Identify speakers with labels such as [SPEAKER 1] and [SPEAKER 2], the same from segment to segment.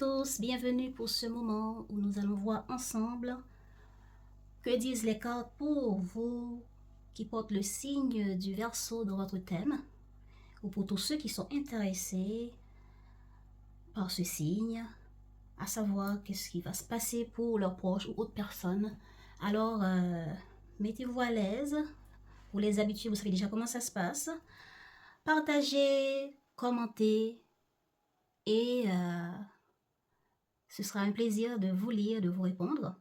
[SPEAKER 1] tous, bienvenue pour ce moment où nous allons voir ensemble que disent les cartes pour vous qui portent le signe du Verseau dans votre thème, ou pour tous ceux qui sont intéressés par ce signe, à savoir qu'est-ce qui va se passer pour leurs proches ou autres personnes. Alors, mettez-vous à l'aise. Pour les habitués, vous savez déjà comment ça se passe. Partagez, commentez et ce sera un plaisir de vous lire, de vous répondre.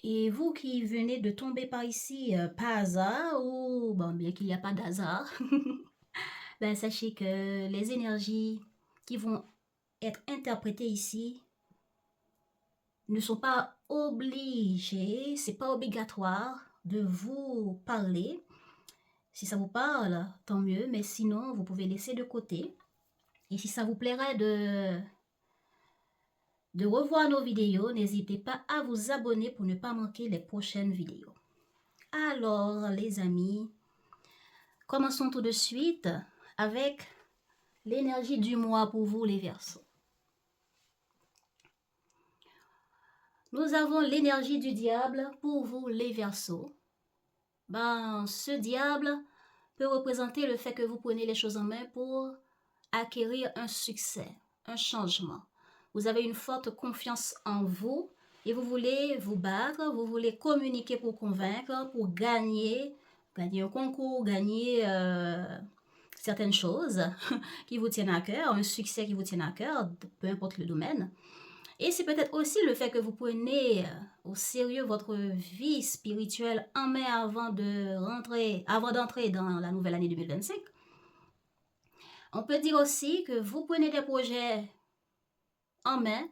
[SPEAKER 1] Et vous qui venez de tomber par ici par hasard, ou bon, bien qu'il n'y a pas d'hasard, ben, sachez que les énergies qui vont être interprétées ici ne sont pas obligées, c'est pas obligatoire de vous parler. Si ça vous parle, tant mieux, mais sinon, vous pouvez laisser de côté. Et si ça vous plairait de revoir nos vidéos, n'hésitez pas à vous abonner pour ne pas manquer les prochaines vidéos. Alors, les amis, commençons tout de suite avec l'énergie du mois pour vous, les Verseaux. Nous avons l'énergie du diable pour vous, les Verseaux. Ben, ce diable peut représenter le fait que vous prenez les choses en main pour acquérir un succès, un changement. Vous avez une forte confiance en vous et vous voulez vous battre, vous voulez communiquer pour convaincre, pour gagner un concours, gagner certaines choses qui vous tiennent à cœur, un succès qui vous tient à cœur, peu importe le domaine. Et c'est peut-être aussi le fait que vous prenez au sérieux votre vie spirituelle en main avant d'entrer dans la nouvelle année 2025. On peut dire aussi que vous prenez des projets en main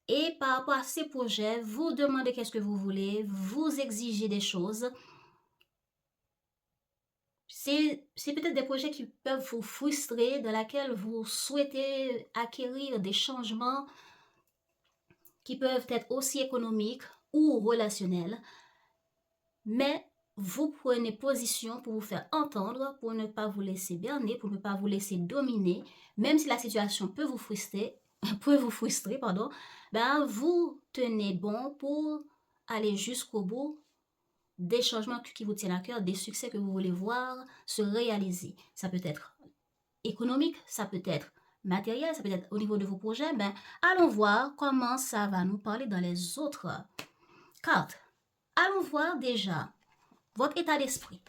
[SPEAKER 1] et par rapport à ces projets, vous demandez qu'est-ce que vous voulez, vous exigez des choses. C'est peut-être des projets qui peuvent vous frustrer, dans lesquels vous souhaitez acquérir des changements qui peuvent être aussi économiques ou relationnels, mais vous prenez position pour vous faire entendre, pour ne pas vous laisser berner, pour ne pas vous laisser dominer, même si la situation peut vous frustrer, ben vous tenez bon pour aller jusqu'au bout des changements qui vous tiennent à cœur, des succès que vous voulez voir se réaliser. Ça peut être économique, ça peut être matériel, ça peut être au niveau de vos projets. Ben, allons voir comment ça va nous parler dans les autres cartes. Allons voir déjà votre état d'esprit.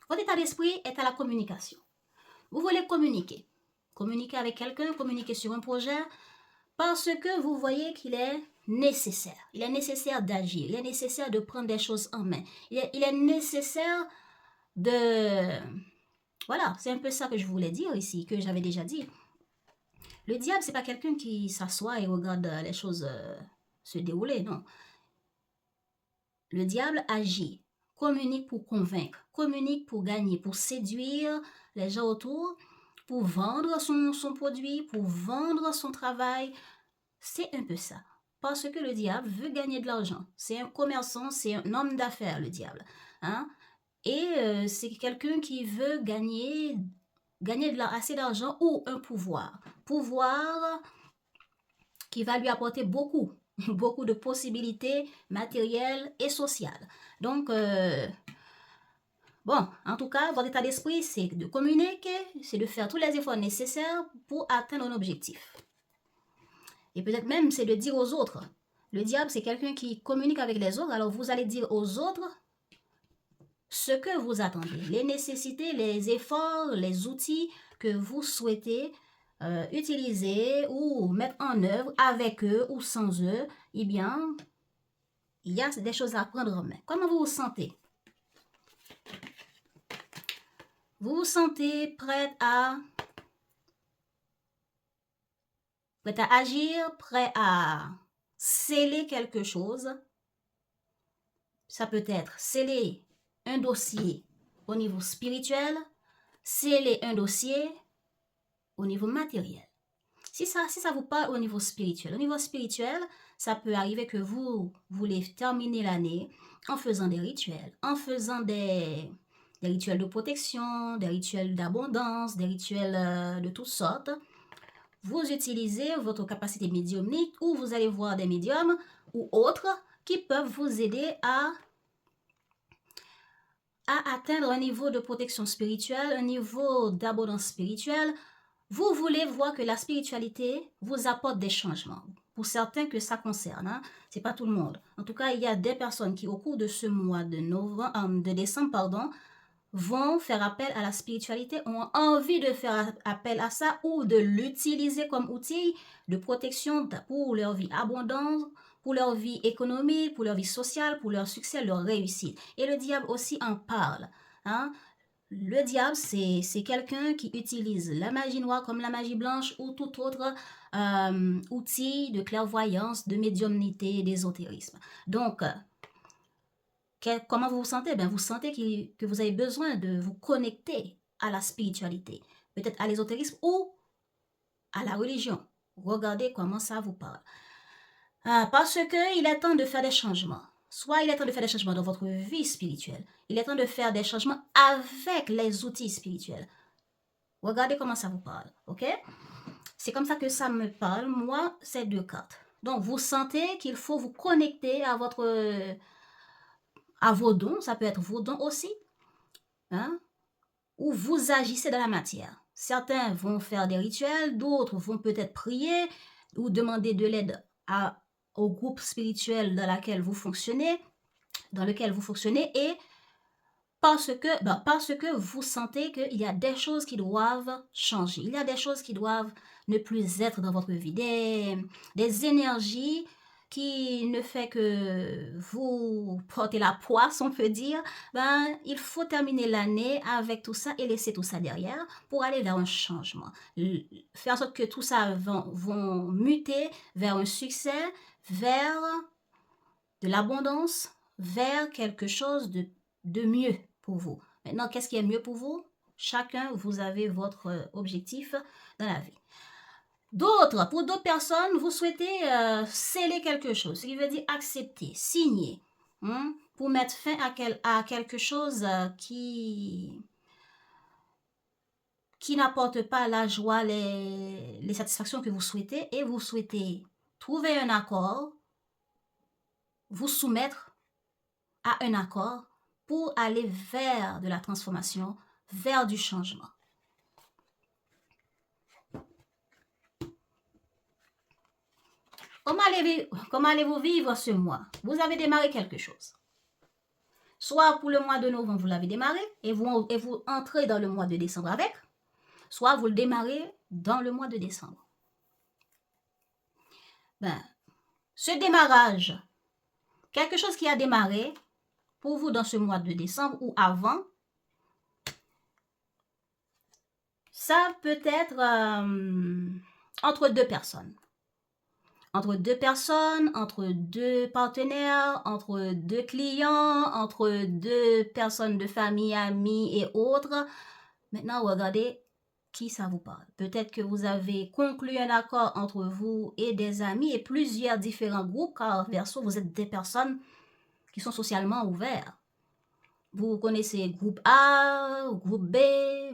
[SPEAKER 1] Votre état d'esprit est à la communication. Vous voulez communiquer. Communiquer avec quelqu'un, communiquer sur un projet, parce que vous voyez qu'il est nécessaire. Il est nécessaire d'agir. Il est nécessaire de prendre des choses en main. Il est nécessaire de... Voilà, c'est un peu ça que je voulais dire ici, que j'avais déjà dit. Le diable, c'est pas quelqu'un qui s'assoit et regarde les choses se dérouler, non. Le diable agit, communique pour convaincre, communique pour gagner, pour séduire les gens autour, pour vendre son produit, pour vendre son travail. C'est un peu ça. Parce que le diable veut gagner de l'argent. C'est un commerçant, c'est un homme d'affaires, le diable. Hein? Et c'est quelqu'un qui veut gagner assez d'argent ou un pouvoir. Pouvoir qui va lui apporter beaucoup de possibilités matérielles et sociales. Donc, bon, en tout cas, votre état d'esprit, c'est de communiquer, c'est de faire tous les efforts nécessaires pour atteindre un objectif. Et peut-être même, c'est de dire aux autres. Le diable, c'est quelqu'un qui communique avec les autres, alors vous allez dire aux autres ce que vous attendez, les nécessités, les efforts, les outils que vous souhaitez utiliser ou mettre en œuvre avec eux ou sans eux. Eh bien, il y a des choses à prendre en main. Comment vous vous sentez? Vous vous sentez prête à agir, prêt à sceller quelque chose? Ça peut être sceller un dossier au niveau spirituel, sceller un dossier au niveau matériel. Si ça vous parle au niveau spirituel, ça peut arriver que vous voulez terminer l'année en faisant des rituels, en faisant des rituels de protection, des rituels d'abondance, des rituels de toutes sortes, vous utilisez votre capacité médiumnique ou vous allez voir des médiums ou autres qui peuvent vous aider à atteindre un niveau de protection spirituelle, un niveau d'abondance spirituelle. Vous voulez voir que la spiritualité vous apporte des changements. Pour certains que ça concerne, hein? C'est pas tout le monde. En tout cas, il y a des personnes qui, au cours de ce mois de décembre, vont faire appel à la spiritualité, ont envie de faire appel à ça ou de l'utiliser comme outil de protection pour leur vie abondante, pour leur vie économique, pour leur vie sociale, pour leur succès, leur réussite. Et le diable aussi en parle. Hein? Le diable, c'est quelqu'un qui utilise la magie noire comme la magie blanche ou tout autre outil de clairvoyance, de médiumnité, d'ésotérisme. Donc, comment vous vous sentez? Vous sentez que vous avez besoin de vous connecter à la spiritualité, peut-être à l'ésotérisme ou à la religion. Regardez comment ça vous parle. Parce qu'il est temps de faire des changements. Soit il est temps de faire des changements dans votre vie spirituelle. Il est temps de faire des changements avec les outils spirituels. Regardez comment ça vous parle, ok? C'est comme ça que ça me parle, moi, ces deux cartes. Donc, vous sentez qu'il faut vous connecter à vos dons, ça peut être vos dons aussi, hein, ou vous agissez dans la matière. Certains vont faire des rituels, d'autres vont peut-être prier ou demander de l'aide au groupe spirituel dans lequel vous fonctionnez, et parce que vous sentez qu'il y a des choses qui doivent changer, il y a des choses qui doivent ne plus être dans votre vie, des énergies qui ne fait que vous portez la poisse, on peut dire. Il faut terminer l'année avec tout ça et laisser tout ça derrière pour aller vers un changement. Faire en sorte que tout ça vont muter vers un succès, vers de l'abondance, vers quelque chose de mieux pour vous. Maintenant, qu'est-ce qui est mieux pour vous? Chacun, vous avez votre objectif dans la vie. Pour d'autres personnes, vous souhaitez sceller quelque chose, ce qui veut dire accepter, signer, pour mettre fin à quelque chose qui n'apporte pas la joie, les satisfactions que vous souhaitez, et vous souhaitez trouver un accord, vous soumettre à un accord pour aller vers de la transformation, vers du changement. Comment allez-vous vivre ce mois? Vous avez démarré quelque chose. Soit pour le mois de novembre, vous l'avez démarré et vous entrez dans le mois de décembre avec, soit vous le démarrez dans le mois de décembre. Ce démarrage, quelque chose qui a démarré pour vous dans ce mois de décembre ou avant, ça peut être entre deux personnes. Entre deux partenaires, entre deux clients, entre deux personnes de famille, amis et autres. Maintenant, regardez qui ça vous parle. Peut-être que vous avez conclu un accord entre vous et des amis et plusieurs différents groupes, car Verseau, vous êtes des personnes qui sont socialement ouvertes. Vous connaissez groupe A, groupe B,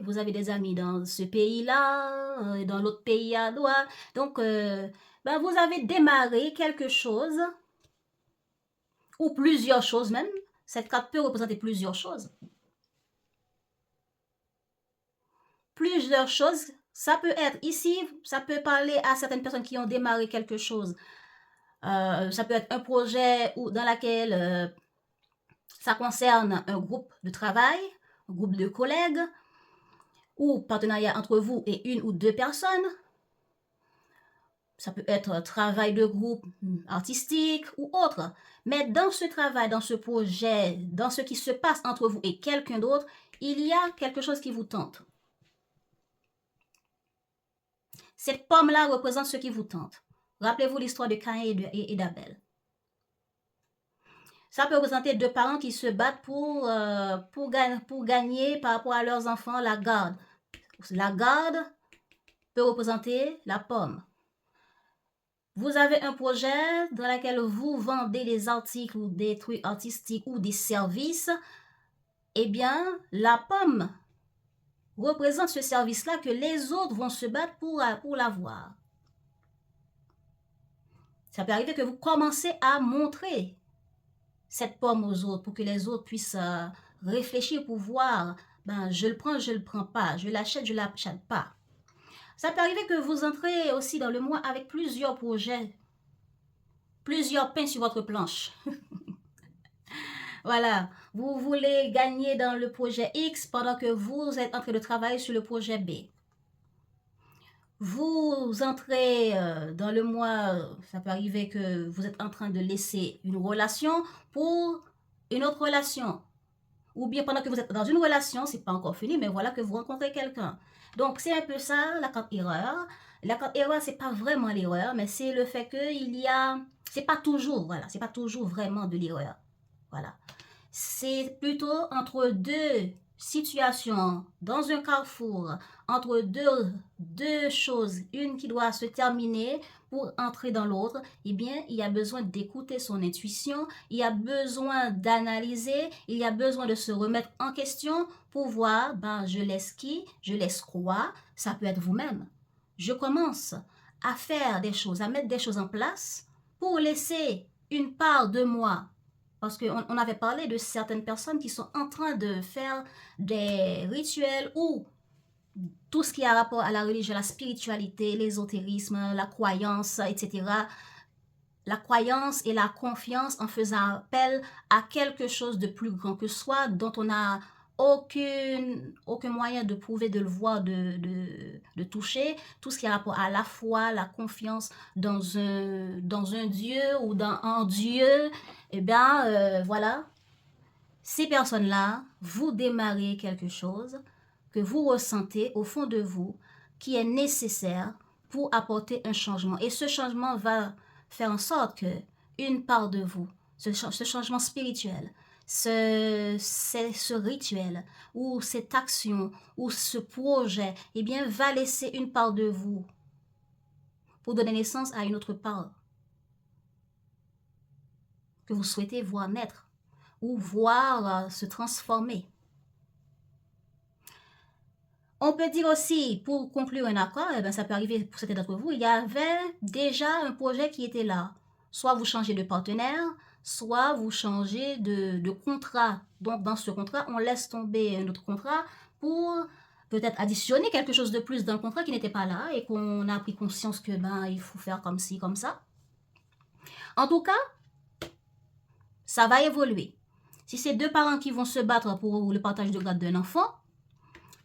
[SPEAKER 1] vous avez des amis dans ce pays-là, dans l'autre pays à droite. Donc, vous avez démarré quelque chose, ou plusieurs choses même. Cette carte peut représenter plusieurs choses. Plusieurs choses, ça peut être ici, ça peut parler à certaines personnes qui ont démarré quelque chose. Ça peut être un projet dans lequel ça concerne un groupe de travail, un groupe de collègues, ou partenariat entre vous et une ou deux personnes. Ça peut être un travail de groupe artistique ou autre. Mais dans ce travail, dans ce projet, dans ce qui se passe entre vous et quelqu'un d'autre, il y a quelque chose qui vous tente. Cette pomme-là représente ce qui vous tente. Rappelez-vous l'histoire de Caïn et d'Abel. Ça peut représenter deux parents qui se battent pour gagner par rapport à leurs enfants la garde. La garde peut représenter la pomme. Vous avez un projet dans lequel vous vendez des articles ou des trucs artistiques ou des services. Eh bien, la pomme représente ce service-là que les autres vont se battre pour l'avoir. Ça peut arriver que vous commencez à montrer cette pomme aux autres pour que les autres puissent réfléchir pour voir, ben, je le prends, je le prends pas, je l'achète, je l'achète pas. Ça peut arriver que vous entrez aussi dans le mois avec plusieurs projets, plusieurs pains sur votre planche. Voilà, vous voulez gagner dans le projet X pendant que vous êtes en train de travailler sur le projet B. Vous entrez dans le mois, ça peut arriver que vous êtes en train de laisser une relation pour une autre relation. Ou bien pendant que vous êtes dans une relation, c'est pas encore fini, mais voilà que vous rencontrez quelqu'un. Donc c'est un peu ça la carte erreur. La carte erreur, c'est pas vraiment l'erreur, mais c'est le fait que c'est pas toujours, voilà, c'est pas toujours vraiment de l'erreur. Voilà. C'est plutôt entre deux situations, dans un carrefour, entre deux choses, une qui doit se terminer pour entrer dans l'autre, eh bien, il y a besoin d'écouter son intuition, il y a besoin d'analyser, il y a besoin de se remettre en question pour voir, ben, je laisse qui, je laisse quoi, ça peut être vous-même. Je commence à faire des choses, à mettre des choses en place pour laisser une part de moi. Parce qu'on avait parlé de certaines personnes qui sont en train de faire des rituels ou tout ce qui a rapport à la religion, la spiritualité, l'ésotérisme, la croyance, etc. La croyance et la confiance en faisant appel à quelque chose de plus grand que soi, dont on n'a aucun moyen de prouver, de le voir, de toucher. Tout ce qui a rapport à la foi, la confiance dans un Dieu ou dans un Dieu, eh bien, voilà. Ces personnes-là, vous démarrez quelque chose que vous ressentez au fond de vous qui est nécessaire pour apporter un changement. Et ce changement va faire en sorte que une part de vous, ce changement spirituel, ce rituel ou cette action ou ce projet, eh bien, va laisser une part de vous pour donner naissance à une autre part que vous souhaitez voir naître ou voir se transformer. On peut dire aussi, pour conclure un accord, eh bien, ça peut arriver pour certains d'entre vous, il y avait déjà un projet qui était là. Soit vous changez de partenaire, soit vous changez de contrat. Donc, dans ce contrat, on laisse tomber un autre contrat pour peut-être additionner quelque chose de plus dans le contrat qui n'était pas là et qu'on a pris conscience que il faut faire comme ci, comme ça. En tout cas, ça va évoluer. Si c'est deux parents qui vont se battre pour le partage de garde d'un enfant,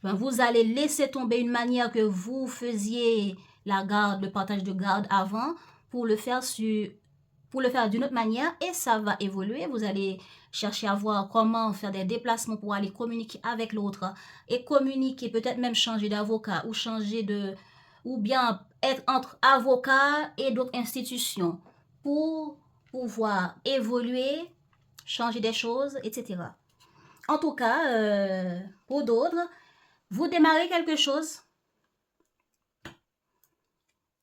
[SPEAKER 1] vous allez laisser tomber une manière que vous faisiez la garde, le partage de garde avant pour le faire d'une autre manière et ça va évoluer. Vous allez chercher à voir comment faire des déplacements pour aller communiquer avec l'autre et communiquer, peut-être même changer d'avocat ou bien être entre avocats et d'autres institutions pour pouvoir évoluer, changer des choses, etc. En tout cas, pour d'autres, vous démarrez quelque chose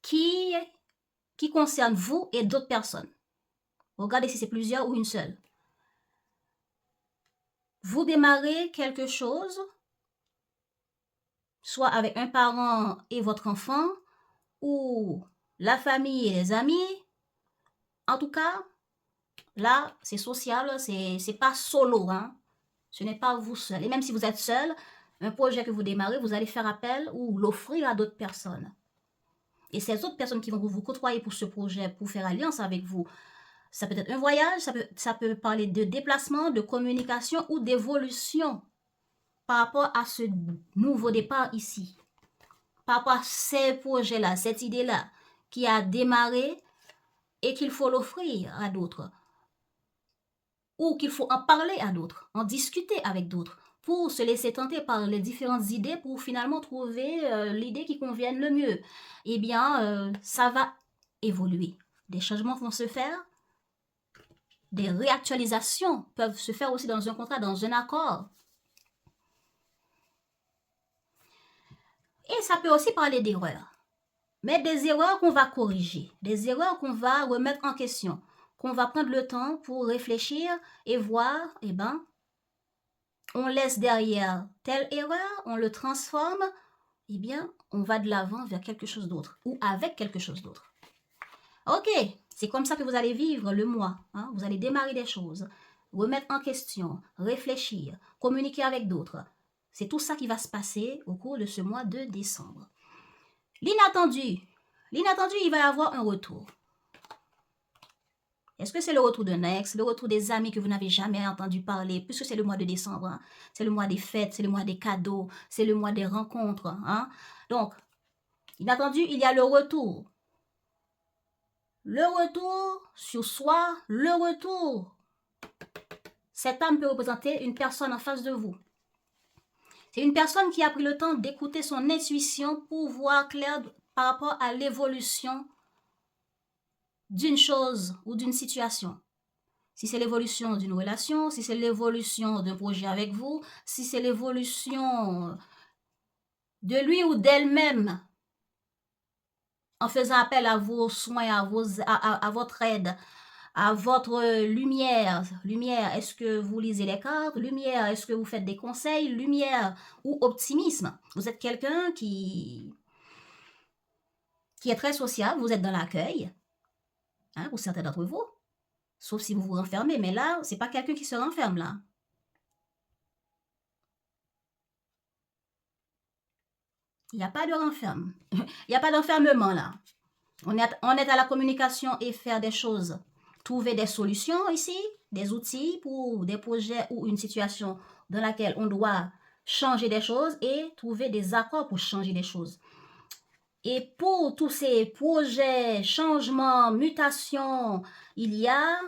[SPEAKER 1] qui concerne vous et d'autres personnes. Regardez si c'est plusieurs ou une seule. Vous démarrez quelque chose, soit avec un parent et votre enfant, ou la famille et les amis. En tout cas, là, c'est social, c'est pas solo, hein. Ce n'est pas vous seul. Et même si vous êtes seul, un projet que vous démarrez, vous allez faire appel ou l'offrir à d'autres personnes. Et ces autres personnes qui vont vous côtoyer pour ce projet, pour faire alliance avec vous, ça peut être un voyage, ça peut parler de déplacement, de communication ou d'évolution par rapport à ce nouveau départ ici. Par rapport à ces projets-là, cette idée-là qui a démarré et qu'il faut l'offrir à d'autres. Ou qu'il faut en parler à d'autres, en discuter avec d'autres pour se laisser tenter par les différentes idées pour finalement trouver l'idée qui convienne le mieux. Eh bien, ça va évoluer. Des changements vont se faire. Des réactualisations peuvent se faire aussi dans un contrat, dans un accord. Et ça peut aussi parler d'erreurs. Mais des erreurs qu'on va corriger, des erreurs qu'on va remettre en question, qu'on va prendre le temps pour réfléchir et voir, eh ben, on laisse derrière telle erreur, on le transforme, eh bien, on va de l'avant vers quelque chose d'autre ou avec quelque chose d'autre. Ok, C'est comme ça que vous allez vivre le mois. Hein? Vous allez démarrer des choses, remettre en question, réfléchir, communiquer avec d'autres. C'est tout ça qui va se passer au cours de ce mois de décembre. L'inattendu. L'inattendu, il va y avoir un retour. Est-ce que c'est le retour d'un ex, le retour des amis que vous n'avez jamais entendu parler, puisque c'est le mois de décembre, hein? C'est le mois des fêtes, c'est le mois des cadeaux, c'est le mois des rencontres. Hein? Donc, inattendu, il y a le retour. Le retour sur soi, le retour. Cette âme peut représenter une personne en face de vous. C'est une personne qui a pris le temps d'écouter son intuition pour voir clair par rapport à l'évolution d'une chose ou d'une situation. Si c'est l'évolution d'une relation, si c'est l'évolution d'un projet avec vous, si c'est l'évolution de lui ou d'elle-même en faisant appel à vos soins, à votre aide, à votre lumière. Lumière, est-ce que vous lisez les cartes? Lumière, est-ce que vous faites des conseils? Lumière ou optimisme. Vous êtes quelqu'un qui est très sociable, vous êtes dans l'accueil, hein, pour certains d'entre vous. Sauf si vous vous renfermez, mais là, c'est pas quelqu'un qui se renferme, là. Il n'y a pas de renferme. Il n'y a pas d'enfermement, là. On est à la communication et faire des choses. Trouver des solutions ici, des outils pour des projets ou une situation dans laquelle on doit changer des choses et trouver des accords pour changer des choses. Et pour tous ces projets, changements, mutations, il y a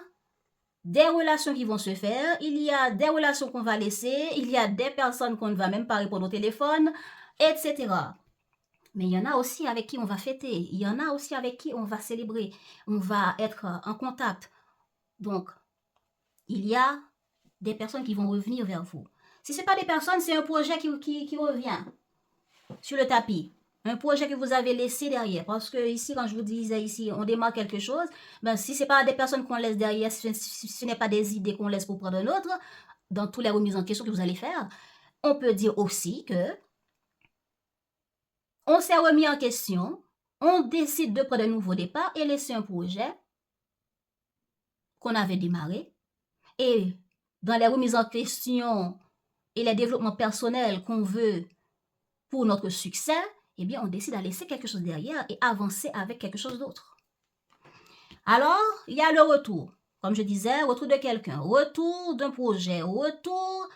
[SPEAKER 1] des relations qui vont se faire, il y a des relations qu'on va laisser, il y a des personnes qu'on ne va même pas répondre au téléphone, etc. Mais il y en a aussi avec qui on va fêter, il y en a aussi avec qui on va célébrer, on va être en contact. Donc, il y a des personnes qui vont revenir vers vous. Si ce n'est pas des personnes, c'est un projet qui revient sur le tapis. Un projet que vous avez laissé derrière. Parce que ici, quand je vous disais ici, on démarre quelque chose, ben, si ce n'est pas des personnes qu'on laisse derrière, si ce n'est pas des idées qu'on laisse pour prendre un autre, dans toutes les remises en question que vous allez faire, on peut dire aussi que on s'est remis en question, on décide de prendre un nouveau départ et laisser un projet qu'on avait démarré. Et dans les remises en question et les développements personnels qu'on veut pour notre succès, eh bien, on décide à laisser quelque chose derrière et avancer avec quelque chose d'autre. Alors, il y a le retour. Comme je disais, retour de quelqu'un, retour d'un projet, retour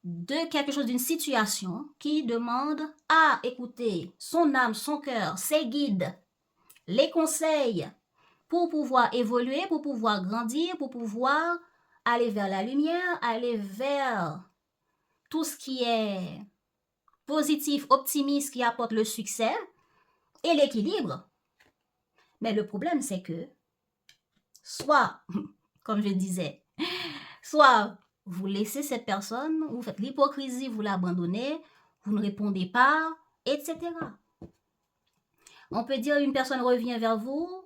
[SPEAKER 1] de quelque chose, d'une situation qui demande à écouter son âme, son cœur, ses guides, les conseils pour pouvoir évoluer, pour pouvoir grandir, pour pouvoir aller vers la lumière, aller vers tout ce qui est positif, optimiste, qui apporte le succès et l'équilibre. Mais le problème, c'est que soit, comme je disais, soit vous laissez cette personne, vous faites l'hypocrisie, vous l'abandonnez, vous ne répondez pas, etc. On peut dire une personne revient vers vous,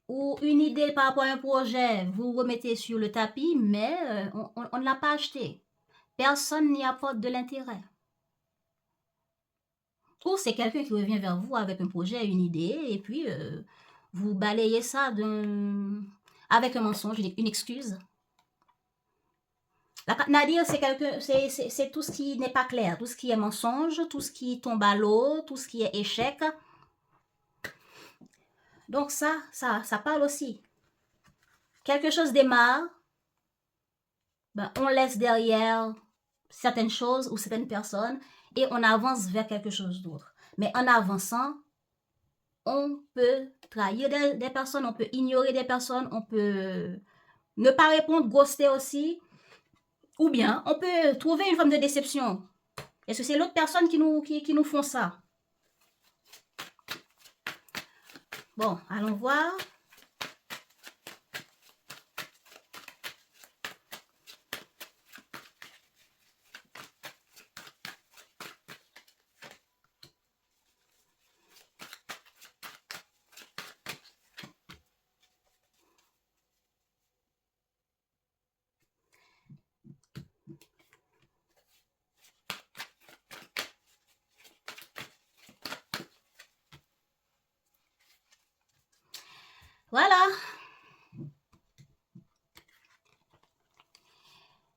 [SPEAKER 1] ou une idée par rapport à un projet, vous remettez sur le tapis, mais on ne l'a pas acheté. Personne n'y apporte de l'intérêt. Ou c'est quelqu'un qui revient vers vous avec un projet, une idée, et puis vous balayez ça avec un mensonge, une excuse. La Nadir, c'est tout ce qui n'est pas clair, tout ce qui est mensonge, tout ce qui tombe à l'eau, tout ce qui est échec. Donc ça parle aussi. Quelque chose démarre, ben, on laisse derrière certaines choses ou certaines personnes et on avance vers quelque chose d'autre. Mais en avançant, on peut trahir des personnes, on peut ignorer des personnes, on peut ne pas répondre, ghoster aussi, ou bien on peut trouver une forme de déception. Est-ce que c'est l'autre personne qui nous font ça? Bon, allons voir.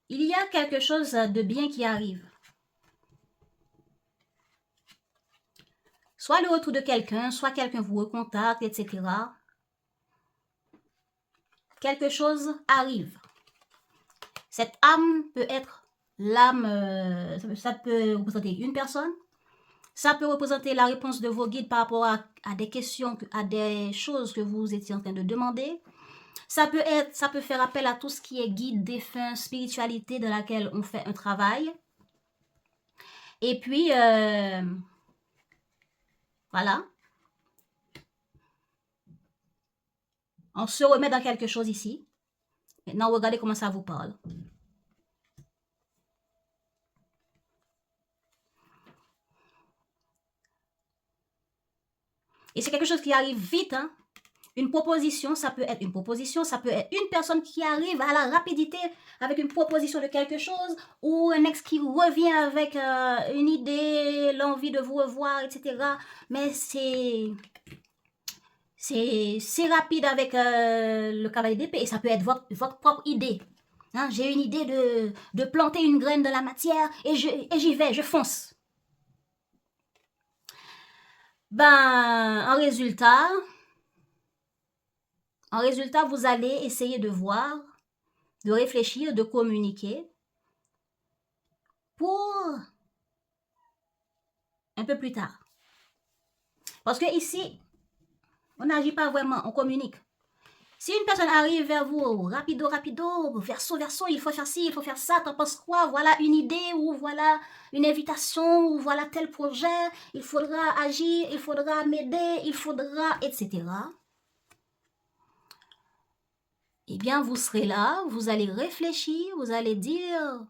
[SPEAKER 1] il y a quelque chose de bien qui arrive. Soit le retour de quelqu'un, soit quelqu'un vous recontacte, etc. Quelque chose arrive. Cette âme peut être l'âme, ça peut représenter une personne, ça peut représenter la réponse de vos guides par rapport à des questions, à des choses que vous étiez en train de demander. Ça peut faire appel à tout ce qui est guide, défunt, spiritualité dans laquelle on fait un travail. Et puis, voilà. On se remet dans quelque chose ici. Maintenant, regardez comment ça vous parle. Et c'est quelque chose qui arrive vite, hein. Une proposition, ça peut être une proposition, ça peut être une personne qui arrive à la rapidité avec une proposition de quelque chose, ou un ex qui revient avec une idée, l'envie de vous revoir, etc. Mais c'est rapide avec le cavalier d'épée, et ça peut être votre propre idée. Hein, j'ai une idée de planter une graine de la matière, et j'y vais, je fonce. Ben, en résultat, vous allez essayer de voir, de réfléchir, de communiquer pour un peu plus tard. Parce que ici, on n'agit pas vraiment, on communique. Si une personne arrive vers vous, rapido, verso, il faut faire ci, il faut faire ça, t'en penses quoi? Voilà une idée, ou voilà une invitation, ou voilà tel projet, il faudra agir, il faudra m'aider, il faudra, etc. Eh bien, vous serez là, vous allez réfléchir, vous allez dire,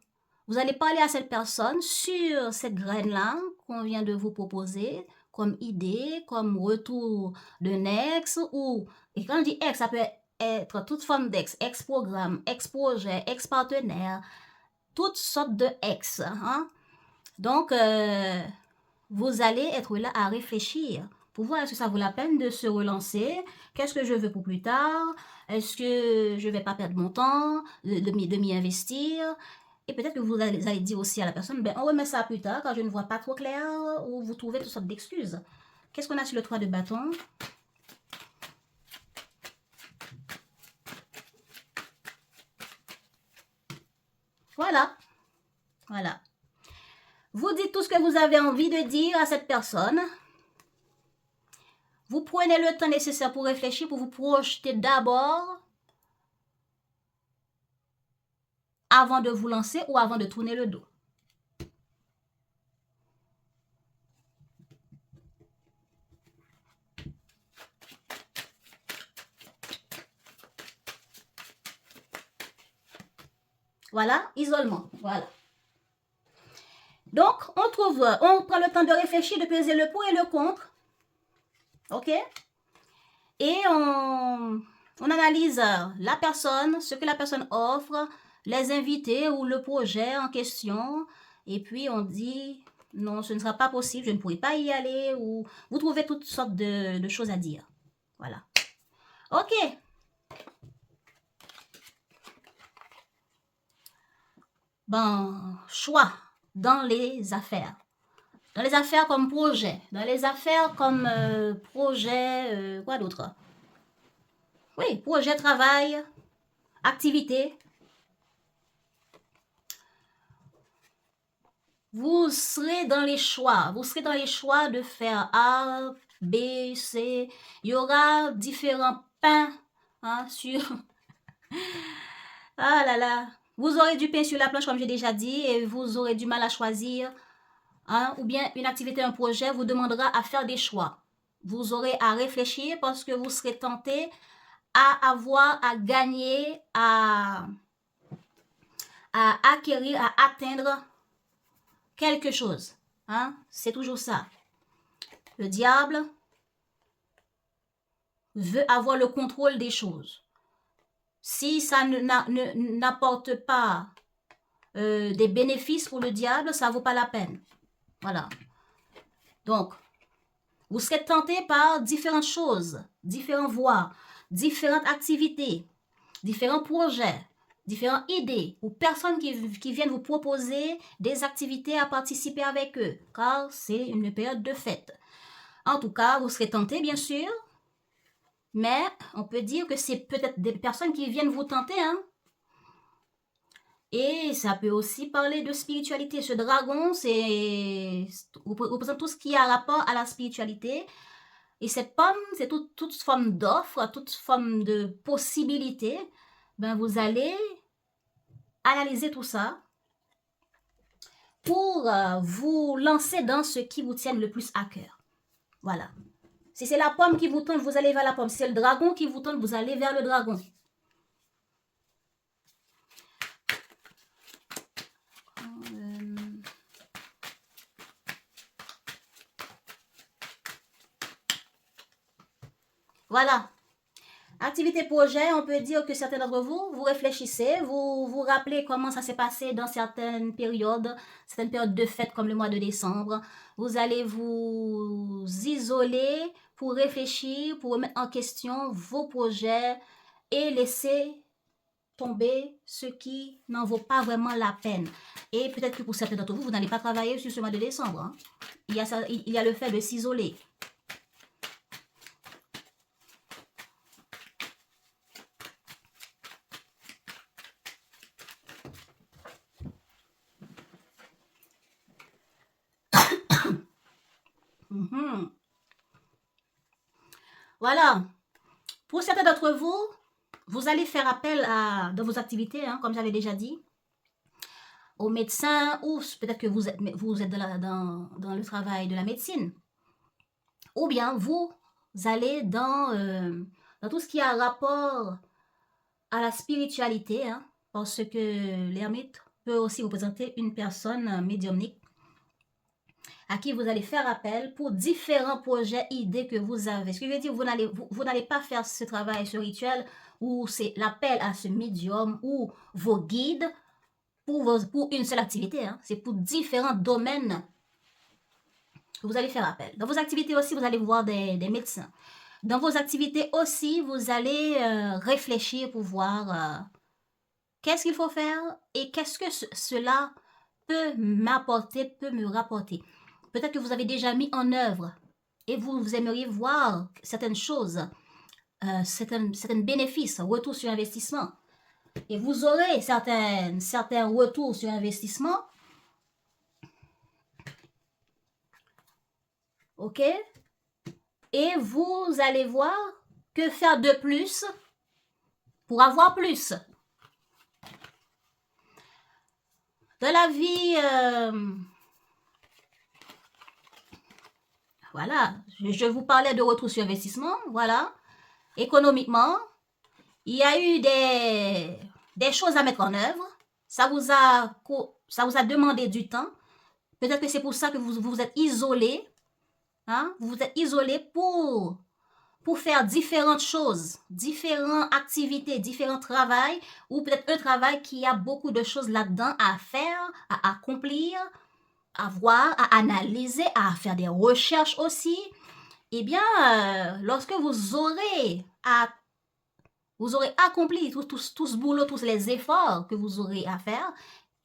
[SPEAKER 1] vous allez parler à cette personne sur cette graine-là qu'on vient de vous proposer comme idée, comme retour d'un ex, ou, et quand je dis ex, ça peut être toute forme d'ex, ex-programme, ex-projet, ex-partenaire, toutes sortes de ex. Hein? Donc, vous allez être là à réfléchir pour voir est-ce que ça vaut la peine de se relancer, qu'est-ce que je veux pour plus tard, est-ce que je ne vais pas perdre mon temps, de m'y investir. Et peut-être que vous allez dire aussi à la personne, ben, on remet ça plus tard quand je ne vois pas trop clair, ou vous trouvez toutes sortes d'excuses. Qu'est-ce qu'on a sur le 3 de bâton? Voilà. Voilà. Vous dites tout ce que vous avez envie de dire à cette personne. Vous prenez le temps nécessaire pour réfléchir, pour vous projeter d'abord avant de vous lancer ou avant de tourner le dos. Voilà, isolement. Voilà. Donc, on prend le temps de réfléchir, de peser le pour et le contre. OK? Et on analyse la personne, ce que la personne offre, les invités ou le projet en question. Et puis, on dit, non, ce ne sera pas possible, je ne pourrai pas y aller. Ou vous trouvez toutes sortes de choses à dire. Voilà. OK. Ben, choix dans les affaires. Dans les affaires comme projet. Dans les affaires comme projet, quoi d'autre? Oui, projet, travail, activité. Vous serez dans les choix. Vous serez dans les choix de faire A, B, C. Il y aura différents pains sur... Ah là là. Vous aurez du pain sur la planche, comme j'ai déjà dit, et vous aurez du mal à choisir. Ou bien une activité, un projet vous demandera à faire des choix. Vous aurez à réfléchir parce que vous serez tenté à avoir, à gagner, à acquérir, à atteindre quelque chose. C'est toujours ça. Le diable veut avoir le contrôle des choses. Si ça n'apporte pas des bénéfices pour le diable, ça ne vaut pas la peine. Voilà. Donc, vous serez tenté par différentes choses, différentes voies, différentes activités, différents projets, différentes idées ou personnes qui viennent vous proposer des activités à participer avec eux, car c'est une période de fête. En tout cas, vous serez tenté, bien sûr, mais on peut dire que c'est peut-être des personnes qui viennent vous tenter, hein. Et ça peut aussi parler de spiritualité. Ce dragon, représente tout ce qui a rapport à la spiritualité. Et cette pomme, c'est toute forme d'offre, toute forme de possibilité. Ben, vous allez analyser tout ça pour vous lancer dans ce qui vous tient le plus à cœur. Voilà. Si c'est la pomme qui vous tente, vous allez vers la pomme. Si c'est le dragon qui vous tente, vous allez vers le dragon. Voilà. Activité projet, on peut dire que certains d'entre vous, vous réfléchissez, vous vous rappelez comment ça s'est passé dans certaines périodes de fête comme le mois de décembre. Vous allez vous isoler pour réfléchir, pour remettre en question vos projets et laisser tomber ce qui n'en vaut pas vraiment la peine. Et peut-être que pour certains d'entre vous, vous n'allez pas travailler sur ce mois de décembre, hein. Il y a le fait de s'isoler. Voilà. Pour certains d'entre vous, vous allez faire appel dans vos activités, hein, comme j'avais déjà dit, aux médecins, ou peut-être que vous êtes dans le travail de la médecine. Ou bien vous allez dans tout ce qui a rapport à la spiritualité, hein, parce que l'ermite peut aussi représenter une personne médiumnique à qui vous allez faire appel pour différents projets, idées que vous avez. Ce qui veut dire vous n'allez pas faire ce travail, ce rituel, ou c'est l'appel à ce médium ou vos guides pour une seule activité, hein. C'est pour différents domaines que vous allez faire appel. Dans vos activités aussi, vous allez voir des médecins. Dans vos activités aussi, vous allez réfléchir pour voir qu'est-ce qu'il faut faire et qu'est-ce que cela peut m'apporter, peut me rapporter. Peut-être que vous avez déjà mis en œuvre et vous aimeriez voir certaines choses, certains bénéfices, retour sur investissement. Et vous aurez certains retours sur investissement. OK? Et vous allez voir que faire de plus pour avoir plus. Dans la vie, voilà, je vous parlais de retour sur investissement, voilà. Économiquement, il y a eu des choses à mettre en œuvre. Ça vous a demandé du temps. Peut-être que c'est pour ça que vous vous êtes isolé. Hein? Vous vous êtes isolé pour faire différentes choses, différentes activités, différents travails, ou peut-être un travail qui a beaucoup de choses là-dedans à faire, à accomplir, à voir, à analyser, à faire des recherches aussi. Eh bien, lorsque vous aurez accompli tout ce boulot, tous les efforts que vous aurez à faire,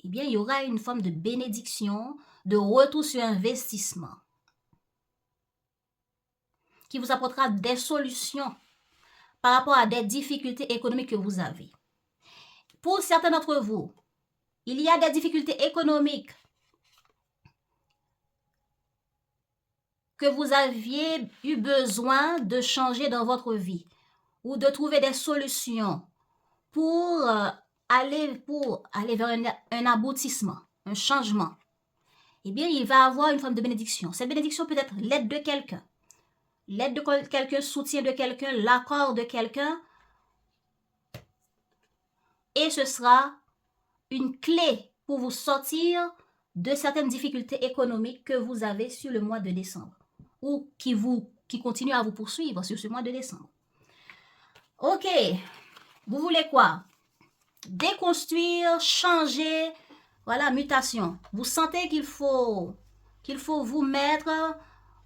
[SPEAKER 1] eh bien, il y aura une forme de bénédiction, de retour sur investissement qui vous apportera des solutions par rapport à des difficultés économiques que vous avez. Pour certains d'entre vous, il y a des difficultés économiques que vous aviez eu besoin de changer dans votre vie ou de trouver des solutions pour aller vers un aboutissement, un changement. Eh bien, il va avoir une forme de bénédiction. Cette bénédiction peut être l'aide de quelqu'un. L'aide de quelqu'un, soutien de quelqu'un, l'accord de quelqu'un. Et ce sera une clé pour vous sortir de certaines difficultés économiques que vous avez sur le mois de décembre ou qui continuent à vous poursuivre sur ce mois de décembre. Ok, vous voulez quoi? Déconstruire, changer, voilà, mutation. Vous sentez qu'il faut vous mettre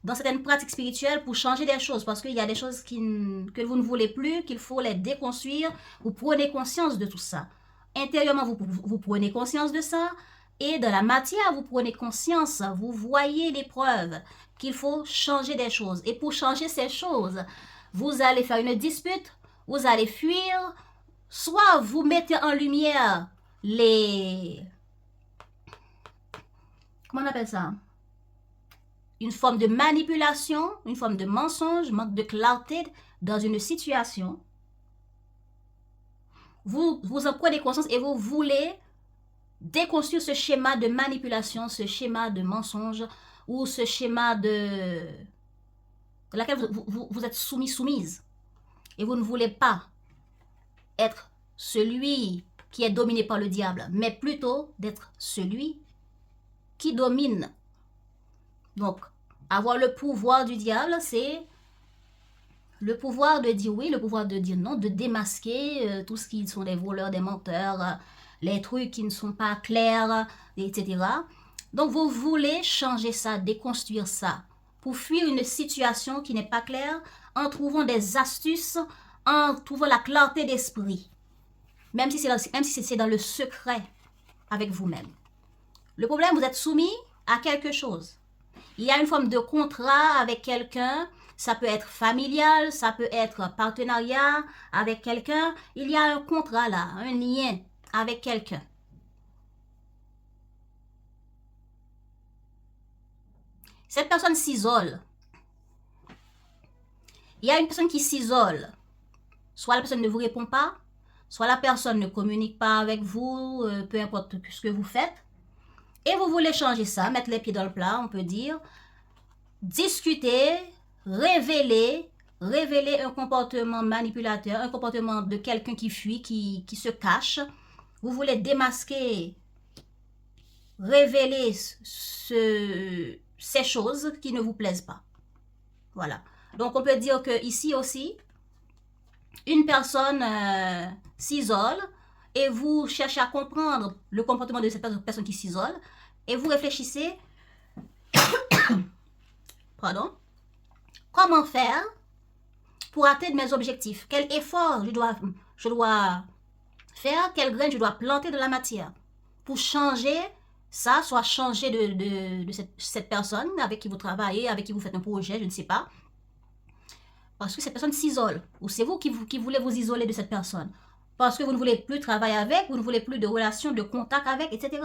[SPEAKER 1] dans certaines pratiques spirituelles pour changer des choses, parce qu'il y a des choses que vous ne voulez plus, qu'il faut les déconstruire. Vous prenez conscience de tout ça. intérieurement, vous prenez conscience de ça. Et dans la matière, vous prenez conscience, vous voyez les preuves qu'il faut changer des choses. Et pour changer ces choses, vous allez faire une dispute, vous allez fuir, soit vous mettez en lumière les... Comment on appelle ça? Une forme de manipulation, une forme de mensonge, manque de clarté dans une situation. Vous en prenez conscience et vous voulez déconstruire ce schéma de manipulation, ce schéma de mensonge ou ce schéma de laquelle vous êtes soumise. Et vous ne voulez pas être celui qui est dominé par le diable, mais plutôt d'être celui qui domine. Donc, avoir le pouvoir du diable, c'est le pouvoir de dire oui, le pouvoir de dire non, de démasquer tout ce qui sont des voleurs, des menteurs, les trucs qui ne sont pas clairs, etc. Donc, vous voulez changer ça, déconstruire ça, pour fuir une situation qui n'est pas claire, en trouvant des astuces, en trouvant la clarté d'esprit, même si c'est dans le secret avec vous-même. Le problème, vous êtes soumis à quelque chose. Il y a une forme de contrat avec quelqu'un, ça peut être familial, ça peut être partenariat avec quelqu'un. Il y a un contrat là, un lien avec quelqu'un. Cette personne s'isole. Il y a une personne qui s'isole. Soit la personne ne vous répond pas, soit la personne ne communique pas avec vous, peu importe ce que vous faites. Et vous voulez changer ça, mettre les pieds dans le plat, on peut dire. Discuter, révéler un comportement manipulateur, un comportement de quelqu'un qui fuit, qui se cache. Vous voulez démasquer, révéler ces choses qui ne vous plaisent pas. Voilà. Donc, on peut dire que ici aussi, une personne s'isole et vous cherchez à comprendre le comportement de cette personne qui s'isole et vous réfléchissez, pardon, comment faire pour atteindre mes objectifs? Quel effort je dois faire? Quelle graine je dois planter dans la matière pour changer ça, soit changer de cette personne avec qui vous travaillez, avec qui vous faites un projet, je ne sais pas. Parce que cette personne s'isole. Ou c'est vous qui voulez vous isoler de cette personne. Parce que vous ne voulez plus travailler avec, vous ne voulez plus de relation, de contact avec, etc.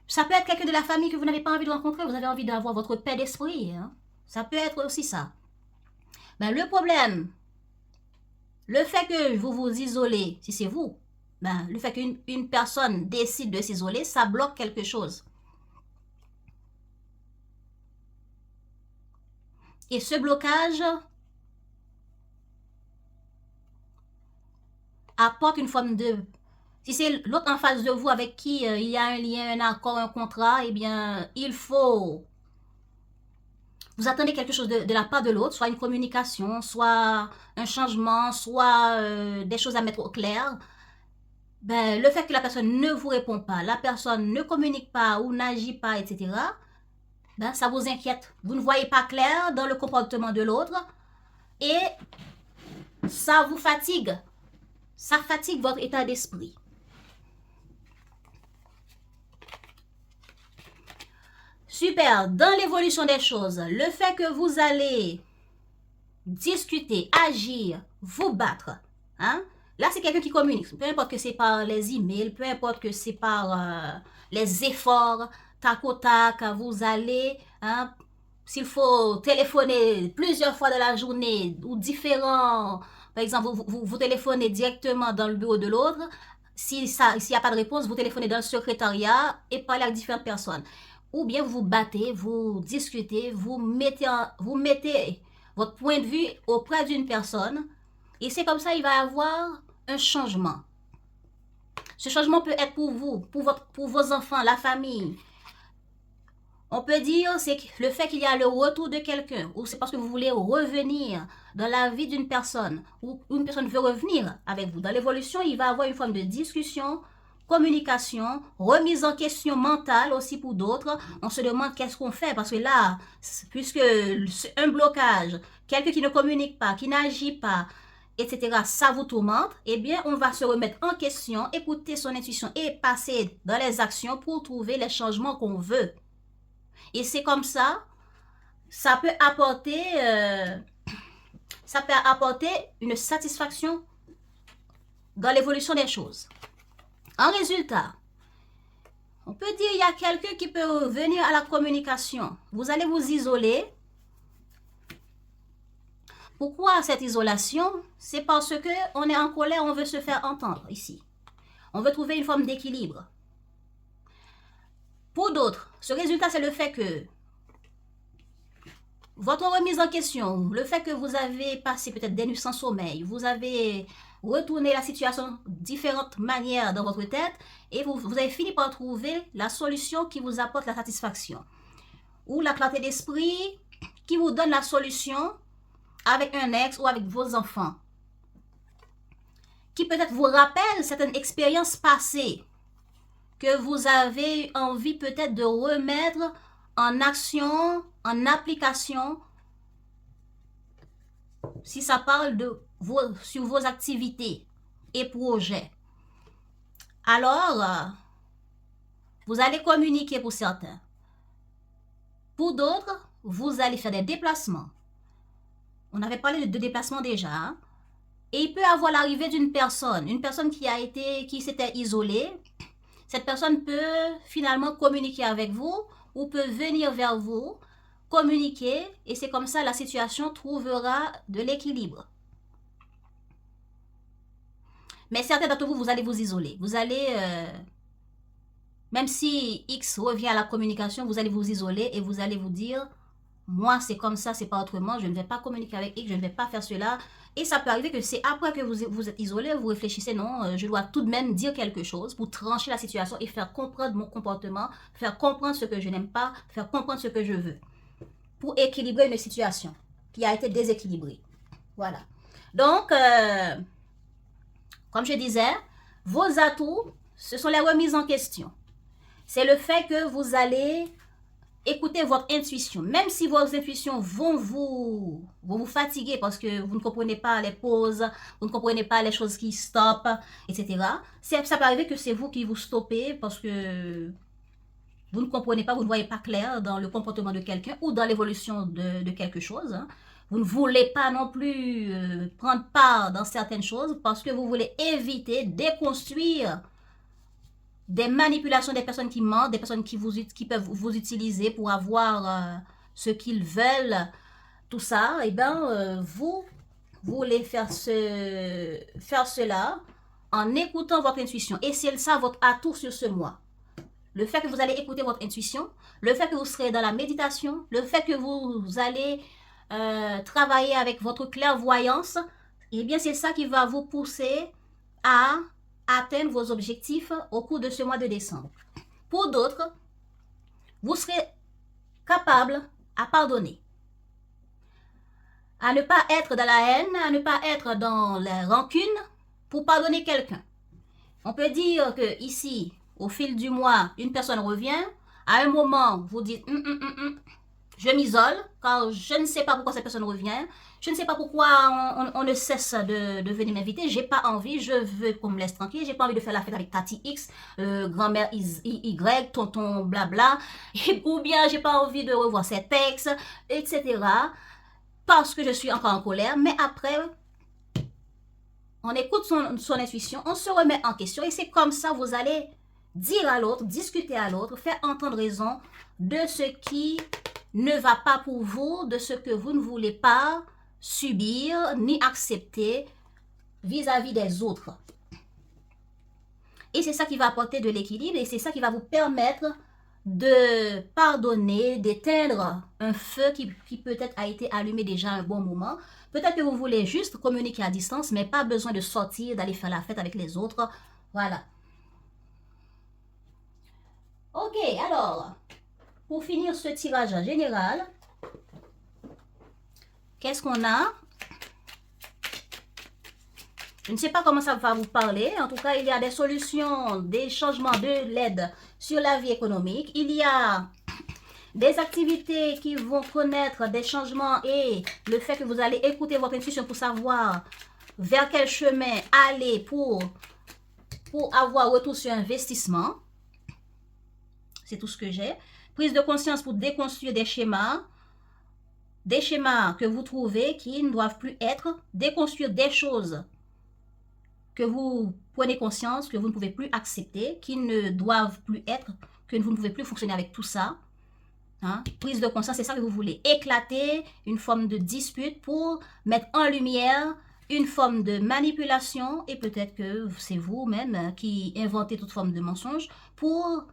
[SPEAKER 1] Ça peut être quelqu'un de la famille que vous n'avez pas envie de rencontrer, vous avez envie d'avoir votre paix d'esprit. Hein? Ça peut être aussi ça. Ben, le problème, le fait que vous vous isolez, si c'est vous, ben, le fait qu'une personne décide de s'isoler, ça bloque quelque chose. Et ce blocage apporte une forme de... Si c'est l'autre en face de vous avec qui il y a un lien, un accord, un contrat, eh bien, il faut... Vous attendez quelque chose de la part de l'autre, soit une communication, soit un changement, soit des choses à mettre au clair. Ben, le fait que la personne ne vous répond pas, la personne ne communique pas ou n'agit pas, etc., ben, ça vous inquiète. Vous ne voyez pas clair dans le comportement de l'autre et ça vous fatigue. Ça fatigue votre état d'esprit. Super, dans l'évolution des choses, le fait que vous allez discuter, agir, vous battre, hein? Là, c'est quelqu'un qui communique. Peu importe que c'est par les emails, peu importe que c'est par les efforts, tac au tac, vous allez, hein, s'il faut téléphoner plusieurs fois dans la journée ou différents, par exemple, vous téléphonez directement dans le bureau de l'autre. S'il n'y a pas de réponse, vous téléphonez dans le secrétariat et parlez avec différentes personnes. Ou bien vous battez, vous discutez, vous mettez votre point de vue auprès d'une personne. Et c'est comme ça, il va y avoir un changement. Ce changement peut être pour vous, pour vos enfants, la famille. On peut dire c'est le fait qu'il y a le retour de quelqu'un, ou c'est parce que vous voulez revenir dans la vie d'une personne, ou une personne veut revenir avec vous. Dans l'évolution, il va y avoir une forme de discussion, communication, remise en question mentale aussi pour d'autres. On se demande qu'est-ce qu'on fait, parce que là, puisque un blocage, quelqu'un qui ne communique pas, qui n'agit pas, etc., ça vous tourmente, eh bien, on va se remettre en question, écouter son intuition et passer dans les actions pour trouver les changements qu'on veut. Et c'est comme ça, ça peut apporter une satisfaction dans l'évolution des choses. En résultat, on peut dire qu'il y a quelqu'un qui peut venir à la communication. Vous allez vous isoler. Pourquoi cette isolation? C'est parce que on est en colère, on veut se faire entendre ici. On veut trouver une forme d'équilibre. Pour d'autres, ce résultat, c'est le fait que votre remise en question, le fait que vous avez passé peut-être des nuits sans sommeil, vous avez retourné la situation de différentes manières dans votre tête et vous avez fini par trouver la solution qui vous apporte la satisfaction. Ou la clarté d'esprit qui vous donne la solution avec un ex ou avec vos enfants. Qui peut-être vous rappelle certaines expériences passées que vous avez envie peut-être de remettre en action, en application, si ça parle sur vos activités et projets. Alors, vous allez communiquer pour certains. Pour d'autres, vous allez faire des déplacements. On avait parlé de déplacement déjà. Hein? Et il peut avoir l'arrivée d'une personne, qui s'était isolée. Cette personne peut finalement communiquer avec vous ou peut venir vers vous, communiquer, et c'est comme ça la situation trouvera de l'équilibre. Mais certains d'entre vous, vous allez vous isoler. Vous allez, même si X revient à la communication, vous allez vous isoler et vous allez vous dire, moi c'est comme ça, c'est pas autrement, je ne vais pas communiquer avec X, je ne vais pas faire cela. Et ça peut arriver que c'est après que vous êtes isolé, vous réfléchissez, non, je dois tout de même dire quelque chose pour trancher la situation et faire comprendre mon comportement, faire comprendre ce que je n'aime pas, faire comprendre ce que je veux, pour équilibrer une situation qui a été déséquilibrée. Voilà. Donc, comme je disais, vos atouts, ce sont les remises en question. C'est le fait que vous allez écoutez votre intuition, même si vos intuitions vont vous fatiguer parce que vous ne comprenez pas les pauses, vous ne comprenez pas les choses qui stoppent, etc. Ça peut arriver que c'est vous qui vous stoppez parce que vous ne comprenez pas, vous ne voyez pas clair dans le comportement de quelqu'un ou dans l'évolution de quelque chose. Hein. Vous ne voulez pas non plus prendre part dans certaines choses parce que vous voulez éviter, déconstruire des manipulations des personnes qui mentent, des personnes qui peuvent vous utiliser pour avoir ce qu'ils veulent, tout ça, et bien, vous voulez faire cela en écoutant votre intuition. Et c'est ça votre atout sur ce mois. Le fait que vous allez écouter votre intuition, le fait que vous serez dans la méditation, le fait que vous allez travailler avec votre clairvoyance, et bien c'est ça qui va vous pousser à atteindre vos objectifs au cours de ce mois de décembre. Pour d'autres, vous serez capable à pardonner, à ne pas être dans la haine, à ne pas être dans la rancune pour pardonner quelqu'un. On peut dire que ici, au fil du mois, une personne revient, à un moment, vous dites je m'isole, car je ne sais pas pourquoi cette personne revient. Je ne sais pas pourquoi on ne cesse de venir m'inviter. J'ai pas envie, je veux qu'on me laisse tranquille. J'ai pas envie de faire la fête avec Tati X, grand-mère Y, tonton blabla. Ou bien j'ai pas envie de revoir ses textes, etc. Parce que je suis encore en colère. Mais après, on écoute son intuition, on se remet en question. Et c'est comme ça, vous allez dire à l'autre, discuter à l'autre, faire entendre raison de ce qui ne va pas pour vous, de ce que vous ne voulez pas subir ni accepter vis-à-vis des autres. Et c'est ça qui va apporter de l'équilibre et c'est ça qui va vous permettre de pardonner, d'éteindre un feu qui peut-être a été allumé déjà un bon moment. Peut-être que vous voulez juste communiquer à distance, mais pas besoin de sortir, d'aller faire la fête avec les autres. Voilà. Ok, alors, pour finir ce tirage général, qu'est-ce qu'on a? Je ne sais pas comment ça va vous parler. En tout cas, il y a des solutions, des changements de l'aide sur la vie économique. Il y a des activités qui vont connaître des changements et le fait que vous allez écouter votre intuition pour savoir vers quel chemin aller pour avoir retour sur investissement. C'est tout ce que j'ai. Prise de conscience pour déconstruire des schémas que vous trouvez qui ne doivent plus être, déconstruire des choses que vous prenez conscience que vous ne pouvez plus accepter, qui ne doivent plus être, que vous ne pouvez plus fonctionner avec tout ça. Hein? Prise de conscience, c'est ça que vous voulez. Éclater une forme de dispute pour mettre en lumière une forme de manipulation, et peut-être que c'est vous-même qui inventez toute forme de mensonge pour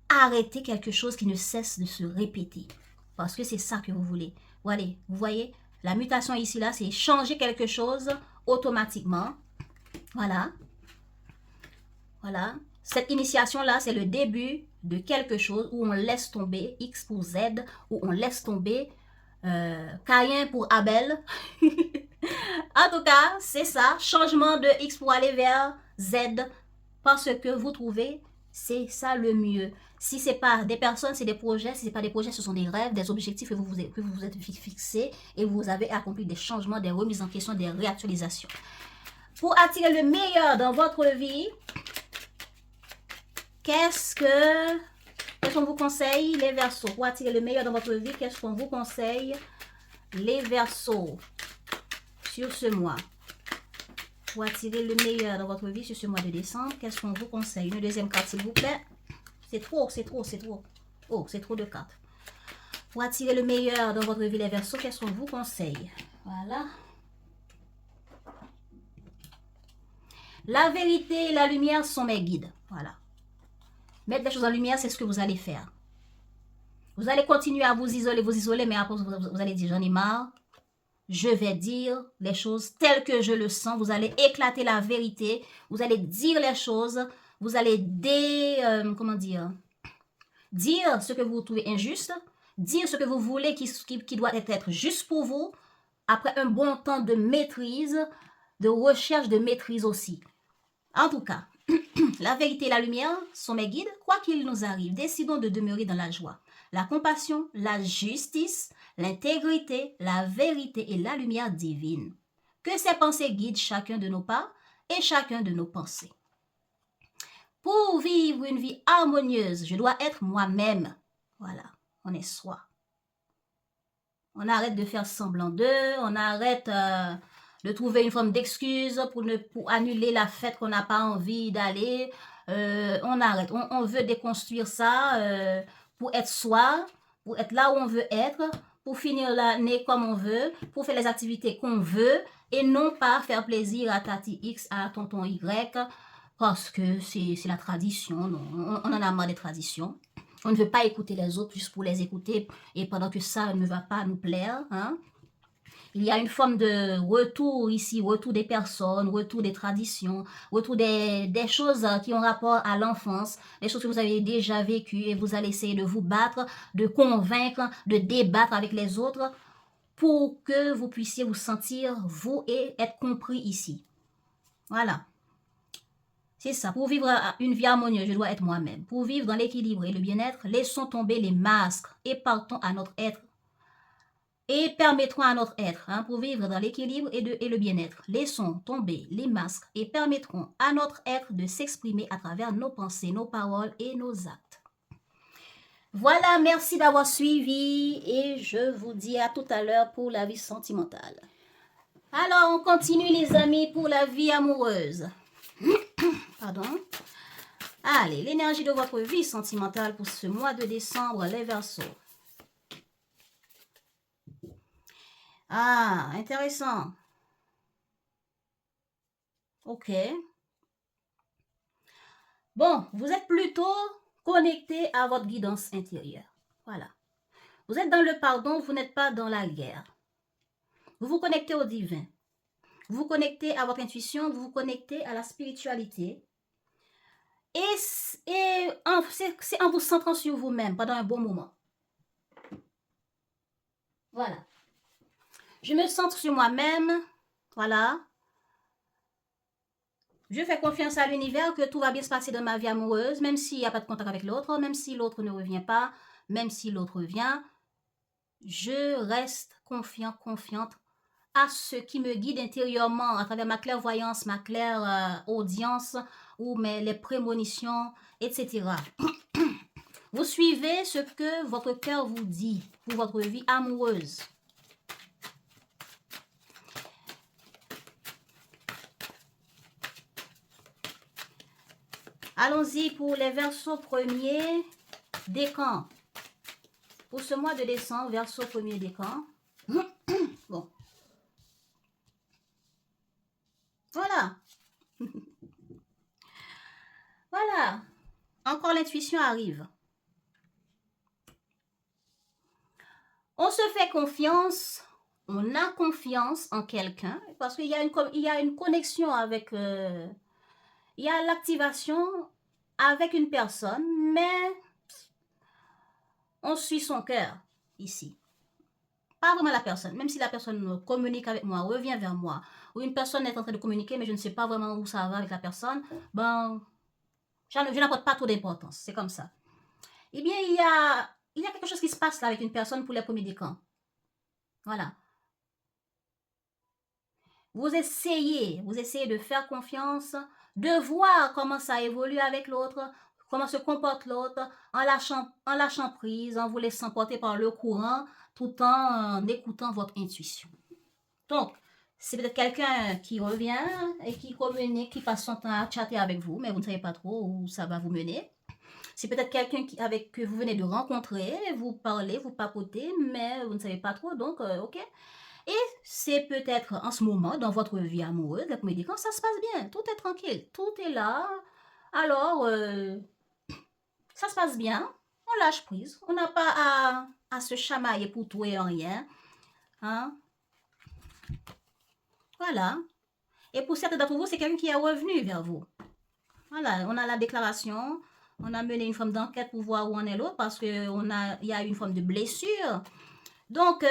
[SPEAKER 1] arrêter quelque chose qui ne cesse de se répéter. Parce que c'est ça que vous voulez. Voilà, vous voyez, la mutation ici, là, c'est changer quelque chose automatiquement. Voilà. Voilà. Cette initiation-là, c'est le début de quelque chose où on laisse tomber X pour Z, où on laisse tomber Caïn pour Abel. En tout cas, c'est ça, changement de X pour aller vers Z, parce que vous trouvez, c'est ça le mieux. Si ce n'est pas des personnes, c'est des projets. Si ce n'est pas des projets, ce sont des rêves, des objectifs que vous vous êtes fixés et vous avez accompli des changements, des remises en question, des réactualisations. Pour attirer le meilleur dans votre vie, qu'est-ce qu'on vous conseille, les Verseaux? Pour attirer le meilleur dans votre vie, qu'est-ce qu'on vous conseille, les Verseaux, sur ce mois? Pour attirer le meilleur dans votre vie sur ce mois de décembre, qu'est-ce qu'on vous conseille? Une deuxième carte, s'il vous plaît. C'est trop, c'est trop, c'est trop. Oh, c'est trop de cartes. Pour attirer le meilleur dans votre vie, les Verseaux, qu'est-ce qu'on vous conseille? Voilà. La vérité et la lumière sont mes guides. Voilà. Mettre les choses en lumière, c'est ce que vous allez faire. Vous allez continuer à vous isoler, mais après, vous allez dire, j'en ai marre. Je vais dire les choses telles que je le sens. Vous allez éclater la vérité. Vous allez dire les choses. Vous allez dire ce que vous trouvez injuste. Dire ce que vous voulez qui doit être juste pour vous. Après un bon temps de maîtrise, de recherche de maîtrise aussi. En tout cas, la vérité et la lumière sont mes guides. Quoi qu'il nous arrive, décidons de demeurer dans la joie, la compassion, la justice, l'intégrité, la vérité et la lumière divine. Que ces pensées guident chacun de nos pas et chacun de nos pensées. Pour vivre une vie harmonieuse, je dois être moi-même. Voilà, on est soi. On arrête de faire semblant d'eux, on arrête de trouver une forme d'excuse pour annuler la fête qu'on n'a pas envie d'aller. On arrête, on veut déconstruire ça pour être soi, pour être là où on veut être, pour finir l'année comme on veut, pour faire les activités qu'on veut, et non pas faire plaisir à Tati X, à Tonton Y, parce que c'est la tradition. Non, on en a marre des traditions. On ne veut pas écouter les autres juste pour les écouter, et pendant que ça ne va pas nous plaire, hein. Il y a une forme de retour ici, retour des personnes, retour des traditions, retour des choses qui ont rapport à l'enfance, des choses que vous avez déjà vécues, et vous allez essayer de vous battre, de convaincre, de débattre avec les autres pour que vous puissiez vous sentir, vous, et être compris ici. Voilà. C'est ça. Pour vivre une vie harmonieuse, je dois être moi-même. Pour vivre dans l'équilibre et le bien-être, laissons tomber les masques et partons à notre être. Et permettrons à notre être, pour vivre dans l'équilibre et le bien-être. Laissons tomber les masques et permettrons à notre être de s'exprimer à travers nos pensées, nos paroles et nos actes. Voilà, merci d'avoir suivi et je vous dis à tout à l'heure pour la vie sentimentale. Alors, on continue les amis pour la vie amoureuse. Pardon. Allez, l'énergie de votre vie sentimentale pour ce mois de décembre, les Verseaux. Ah, intéressant. Ok. Bon, vous êtes plutôt connecté à votre guidance intérieure. Voilà. Vous êtes dans le pardon, vous n'êtes pas dans la guerre. Vous vous connectez au divin. Vous vous connectez à votre intuition, vous vous connectez à la spiritualité. Et c'est en vous centrant sur vous-même pendant un bon moment. Voilà. Je me centre sur moi-même. Voilà. Je fais confiance à l'univers que tout va bien se passer dans ma vie amoureuse, même s'il n'y a pas de contact avec l'autre, même si l'autre ne revient pas, même si l'autre vient. Je reste confiante à ce qui me guide intérieurement à travers ma clairvoyance, ma claire audience ou les prémonitions, etc. Vous suivez ce que votre cœur vous dit pour votre vie amoureuse. Allons-y pour les versos premiers décan. Pour ce mois de décembre, verso premier décan. Bon. Voilà. Voilà. Encore l'intuition arrive. On se fait confiance, on a confiance en quelqu'un parce qu'il y a une connexion avec... il y a l'activation avec une personne, mais on suit son cœur ici. Pas vraiment la personne, même si la personne communique avec moi, revient vers moi, ou une personne est en train de communiquer, mais je ne sais pas vraiment où ça va avec la personne, ben, je n'apporte pas trop d'importance, c'est comme ça. Eh bien, il y a quelque chose qui se passe là avec une personne pour les premiers décans. Voilà. Vous essayez de faire confiance, de voir comment ça évolue avec l'autre, comment se comporte l'autre, en lâchant prise, en vous laissant porter par le courant, tout en écoutant votre intuition. Donc, c'est peut-être quelqu'un qui revient et qui communique, qui passe son temps à chatter avec vous, mais vous ne savez pas trop où ça va vous mener. C'est peut-être quelqu'un que vous venez de rencontrer, vous parlez, vous papotez, mais vous ne savez pas trop, donc ok. Et c'est peut-être en ce moment, dans votre vie amoureuse, la comédie, quand ça se passe bien, tout est tranquille, tout est là. Alors, ça se passe bien, on lâche prise, on n'a pas à se chamailler pour tout et rien. Hein? Voilà. Et pour certains d'entre vous, c'est quelqu'un qui est revenu vers vous. Voilà, on a la déclaration, on a mené une forme d'enquête pour voir où en est l'autre parce qu'il y a une forme de blessure. Donc,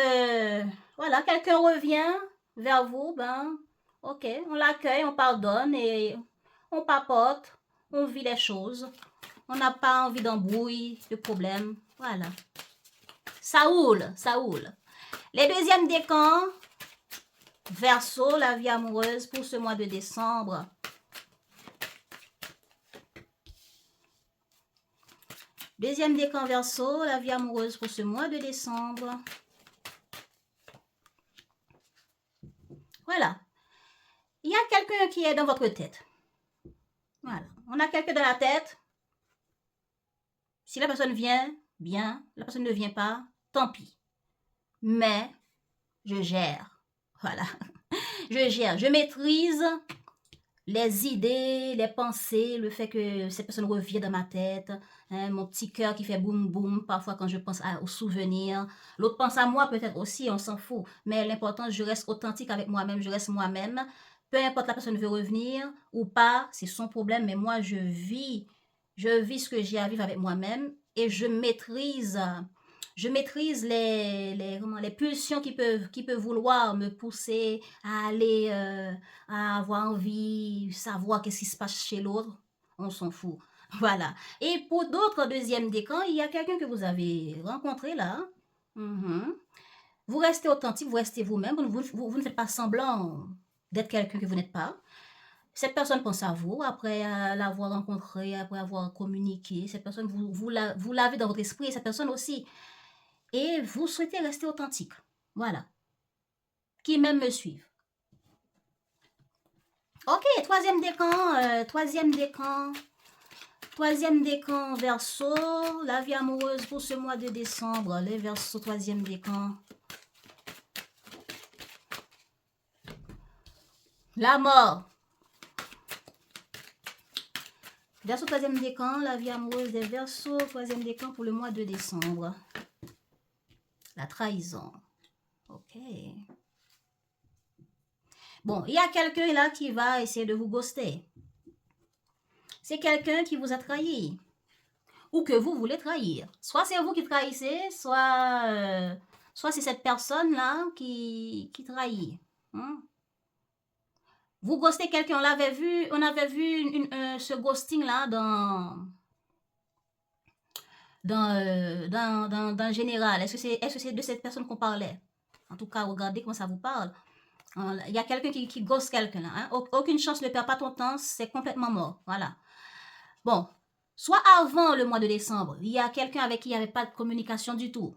[SPEAKER 1] voilà, quelqu'un revient vers vous, ben, ok, on l'accueille, on pardonne et on papote, on vit les choses. On n'a pas envie d'embrouille, de problème. Voilà. Ça roule, ça roule. Les deuxièmes décans, Verseau, la vie amoureuse pour ce mois de décembre. Deuxième décan Verseau, la vie amoureuse pour ce mois de décembre. Voilà. Il y a quelqu'un qui est dans votre tête. Voilà. On a quelqu'un dans la tête. Si la personne vient, bien. La personne ne vient pas, tant pis. Mais je gère. Voilà. Je gère. Je maîtrise les idées, les pensées, le fait que cette personne revient dans ma tête, hein, mon petit cœur qui fait boum boum parfois quand je pense aux souvenirs. L'autre pense à moi peut-être aussi, on s'en fout. Mais l'important, je reste authentique avec moi-même, je reste moi-même. Peu importe la personne veut revenir ou pas, c'est son problème, mais moi je vis ce que j'ai à vivre avec moi-même et je maîtrise les pulsions qui peuvent vouloir me pousser à aller, à avoir envie, savoir qu'est-ce qui se passe chez l'autre. On s'en fout. Voilà. Et pour d'autres deuxièmes décans, il y a quelqu'un que vous avez rencontré là. Vous restez authentique, vous restez vous-même, vous ne faites pas semblant d'être quelqu'un que vous n'êtes pas. Cette personne pense à vous après l'avoir rencontré, après avoir communiqué. Cette personne, vous l'avez dans votre esprit et cette personne aussi. Et vous souhaitez rester authentique. Voilà. Qui même me suivent. Ok, troisième décan, Verseau, la vie amoureuse pour ce mois de décembre, les Verseaux, troisième décan. La mort. Verseau, troisième décan, la vie amoureuse des Verseaux, troisième décan pour le mois de décembre. La trahison. Ok. Bon, il y a quelqu'un là qui va essayer de vous ghoster. C'est quelqu'un qui vous a trahi. Ou que vous voulez trahir. Soit c'est vous qui trahissez, soit c'est cette personne-là qui trahit. Vous ghostez quelqu'un, on avait vu ce ghosting-là dans Général. Est-ce que c'est de cette personne qu'on parlait? En tout cas, regardez comment ça vous parle. Il y a quelqu'un qui gosse quelqu'un. Hein? Aucune chance, ne perds pas ton temps, c'est complètement mort. Voilà. Bon, soit avant le mois de décembre, il y a quelqu'un avec qui il n'y avait pas de communication du tout.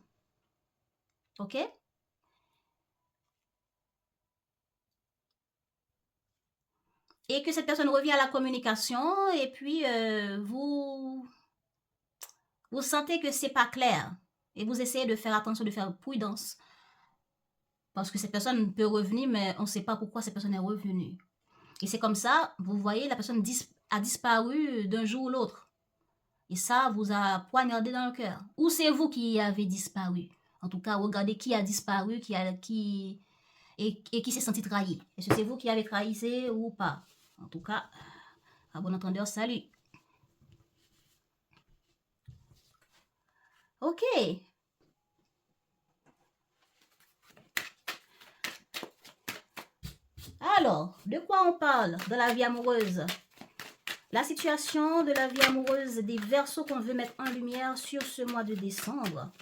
[SPEAKER 1] OK? Et que cette personne revient à la communication et puis vous sentez que c'est pas clair et vous essayez de faire attention, de faire prudence. Parce que cette personne peut revenir, mais on ne sait pas pourquoi cette personne est revenue. Et c'est comme ça, vous voyez, la personne a disparu d'un jour ou l'autre. Et ça vous a poignardé dans le cœur. Ou c'est vous qui avez disparu. En tout cas, regardez qui a disparu, et qui s'est senti trahi. Est-ce que c'est vous qui avez trahissé ou pas? En tout cas, à bon entendeur, salut. Ok. Alors, de quoi on parle dans la vie amoureuse? La situation de la vie amoureuse des Verseaux qu'on veut mettre en lumière sur ce mois de décembre.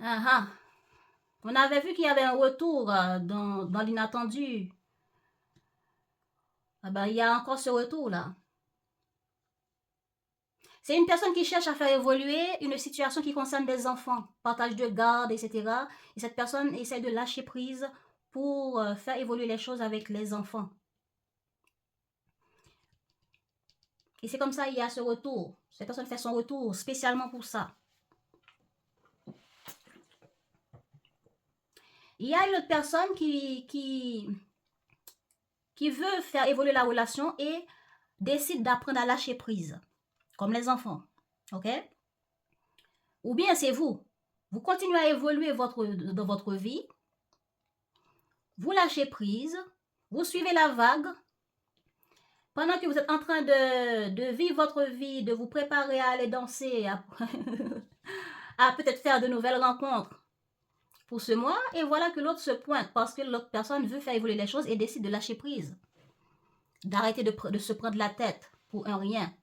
[SPEAKER 1] Ah ah. On avait vu qu'il y avait un retour dans l'inattendu. Ah ben, il y a encore ce retour-là. C'est une personne qui cherche à faire évoluer une situation qui concerne des enfants, partage de garde, etc. Et cette personne essaie de lâcher prise pour faire évoluer les choses avec les enfants. Et c'est comme ça qu'il y a ce retour. Cette personne fait son retour spécialement pour ça. Il y a une autre personne qui veut faire évoluer la relation et décide d'apprendre à lâcher prise, comme les enfants. OK? Ou bien c'est vous. Vous continuez à évoluer dans votre vie. Vous lâchez prise. Vous suivez la vague. Pendant que vous êtes en train de vivre votre vie, de vous préparer à aller danser, à peut-être faire de nouvelles rencontres pour ce mois, et voilà que l'autre se pointe parce que l'autre personne veut faire évoluer les choses et décide de lâcher prise. D'arrêter de se prendre la tête pour un rien,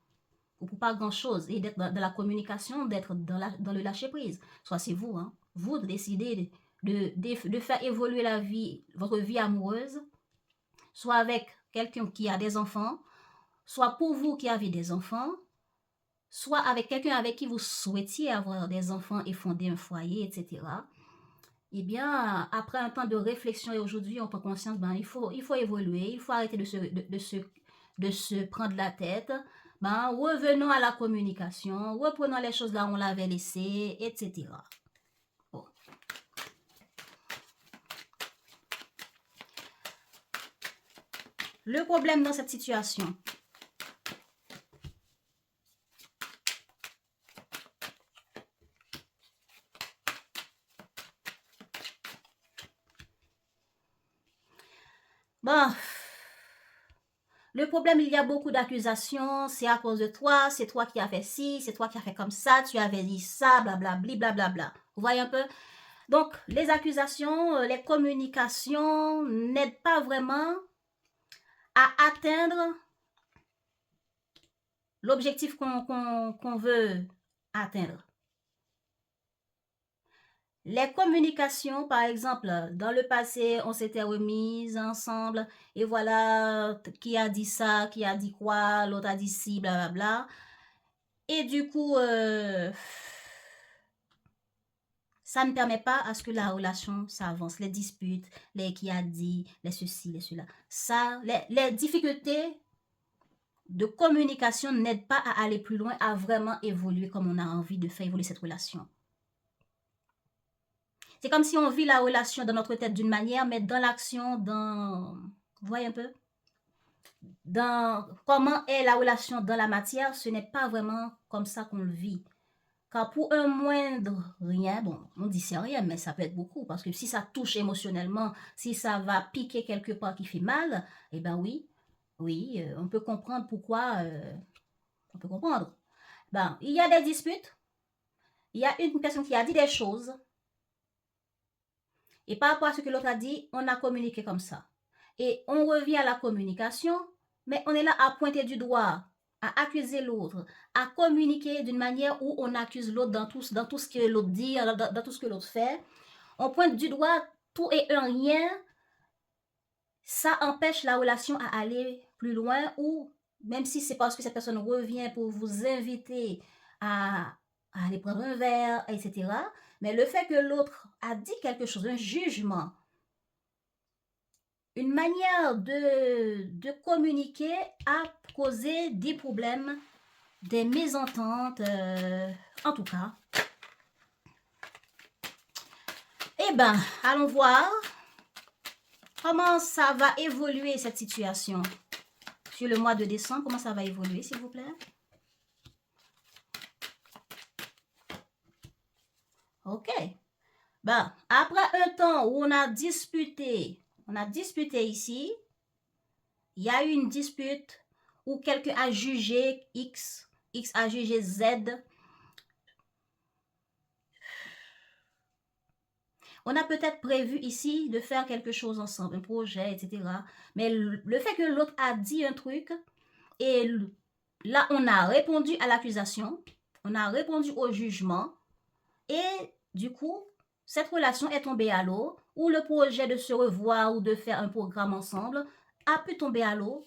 [SPEAKER 1] ou pour pas grand-chose, et d'être dans la communication, d'être dans le lâcher-prise. Soit c'est vous, hein, vous décidez de faire évoluer votre vie amoureuse, soit avec quelqu'un qui a des enfants, soit pour vous qui avez des enfants, soit avec quelqu'un avec qui vous souhaitiez avoir des enfants et fonder un foyer, etc. Eh bien, après un temps de réflexion et aujourd'hui, on prend conscience, il faut évoluer, il faut arrêter de se prendre la tête. Revenons à la communication, reprenons les choses là où on l'avait laissé, etc. Bon. Le problème dans cette situation, le problème, il y a beaucoup d'accusations, c'est à cause de toi, c'est toi qui as fait ci, c'est toi qui as fait comme ça, tu avais dit ça, blablabli, blablabla. Vous voyez un peu? Donc, les accusations, les communications n'aident pas vraiment à atteindre l'objectif qu'on veut atteindre. Les communications, par exemple, dans le passé, on s'était remis ensemble et voilà qui a dit ça, qui a dit quoi, l'autre a dit ci, blablabla. Et du coup, ça ne permet pas à ce que la relation s'avance. Les disputes, les qui a dit, les ceci, les cela. Ça, les difficultés de communication n'aident pas à aller plus loin, à vraiment évoluer comme on a envie de faire évoluer cette relation. C'est comme si on vit la relation dans notre tête d'une manière, mais dans l'action, vous voyez un peu? Dans comment est la relation dans la matière, ce n'est pas vraiment comme ça qu'on le vit. Car pour un moindre rien, bon, on dit c'est rien, mais ça peut être beaucoup, parce que si ça touche émotionnellement, si ça va piquer quelque part qui fait mal, eh bien oui, on peut comprendre pourquoi, on peut comprendre. Il y a des disputes, il y a une personne qui a dit des choses, Et par rapport à ce que l'autre a dit, on a communiqué comme ça. Et on revient à la communication, mais on est là à pointer du doigt, à accuser l'autre, à communiquer d'une manière où on accuse l'autre dans tout ce que l'autre dit, dans tout ce que l'autre fait. On pointe du doigt tout et un lien. Ça empêche la relation à aller plus loin, ou même si c'est parce que cette personne revient pour vous inviter à aller prendre un verre, etc. Mais le fait que l'autre a dit quelque chose, un jugement, une manière de communiquer a causé des problèmes, des mésententes, en tout cas. Eh bien, allons voir comment ça va évoluer cette situation sur le mois de décembre. Comment ça va évoluer, s'il vous plaît? Ok. Ben, après un temps où on a disputé ici, il y a eu une dispute où quelqu'un a jugé X, X a jugé Z. On a peut-être prévu ici de faire quelque chose ensemble, un projet, etc. Mais le fait que l'autre a dit un truc, et là, on a répondu à l'accusation, on a répondu au jugement, et du coup, cette relation est tombée à l'eau, ou le projet de se revoir ou de faire un programme ensemble a pu tomber à l'eau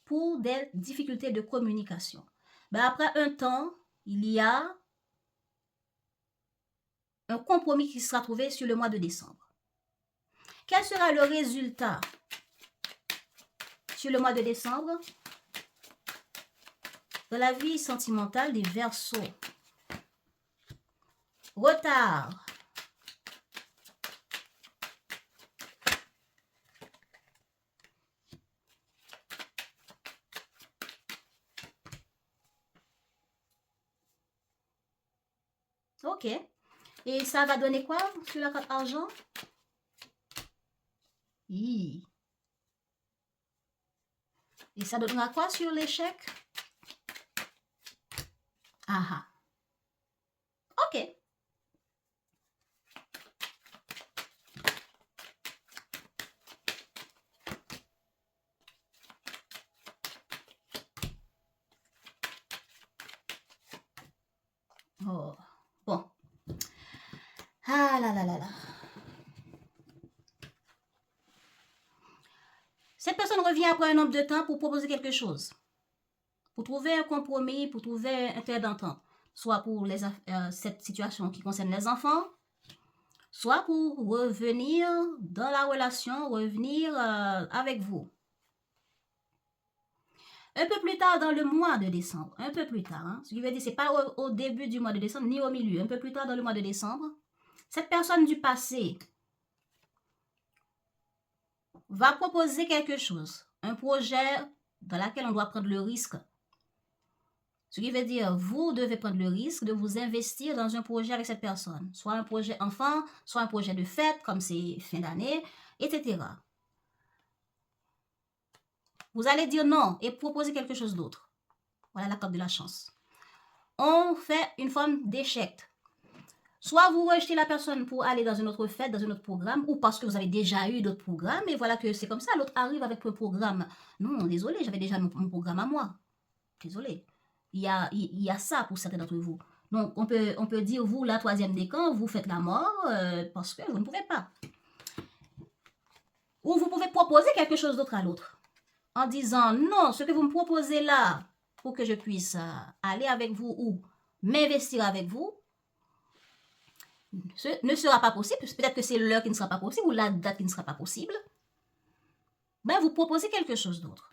[SPEAKER 1] pour des difficultés de communication. Ben après un temps, il y a un compromis qui sera trouvé sur le mois de décembre. Quel sera le résultat sur le mois de décembre dans la vie sentimentale des Verseaux? Retard. Ok. Et ça va donner quoi sur la carte argent? Et ça donnera quoi sur l'échec? Ah. Ok. Oh. Bon. Ah là là là là. Cette personne revient après un nombre de temps pour proposer quelque chose, pour trouver un compromis, pour trouver un terrain d'entente, soit pour cette situation qui concerne les enfants, soit pour revenir dans la relation, revenir avec vous. Un peu plus tard dans le mois de décembre, un peu plus tard, hein, ce qui veut dire que ce n'est pas au début du mois de décembre, ni au milieu, un peu plus tard dans le mois de décembre, cette personne du passé va proposer quelque chose, un projet dans lequel on doit prendre le risque. Ce qui veut dire, vous devez prendre le risque de vous investir dans un projet avec cette personne, soit un projet enfant, soit un projet de fête, comme c'est fin d'année, etc. Vous allez dire non et proposer quelque chose d'autre. Voilà la carte de la chance. On fait une forme d'échec. Soit vous rejetez la personne pour aller dans une autre fête, dans un autre programme, ou parce que vous avez déjà eu d'autres programmes, et voilà que c'est comme ça, l'autre arrive avec un programme. Non, désolé, j'avais déjà mon programme à moi. Désolé. Il y a ça pour certains d'entre vous. Donc, on peut dire, vous, la troisième décan, vous faites la mort parce que vous ne pouvez pas. Ou vous pouvez proposer quelque chose d'autre à l'autre. En disant, non, ce que vous me proposez là, pour que je puisse aller avec vous ou m'investir avec vous, ce ne sera pas possible. Peut-être que c'est l'heure qui ne sera pas possible ou la date qui ne sera pas possible. Ben, vous proposez quelque chose d'autre.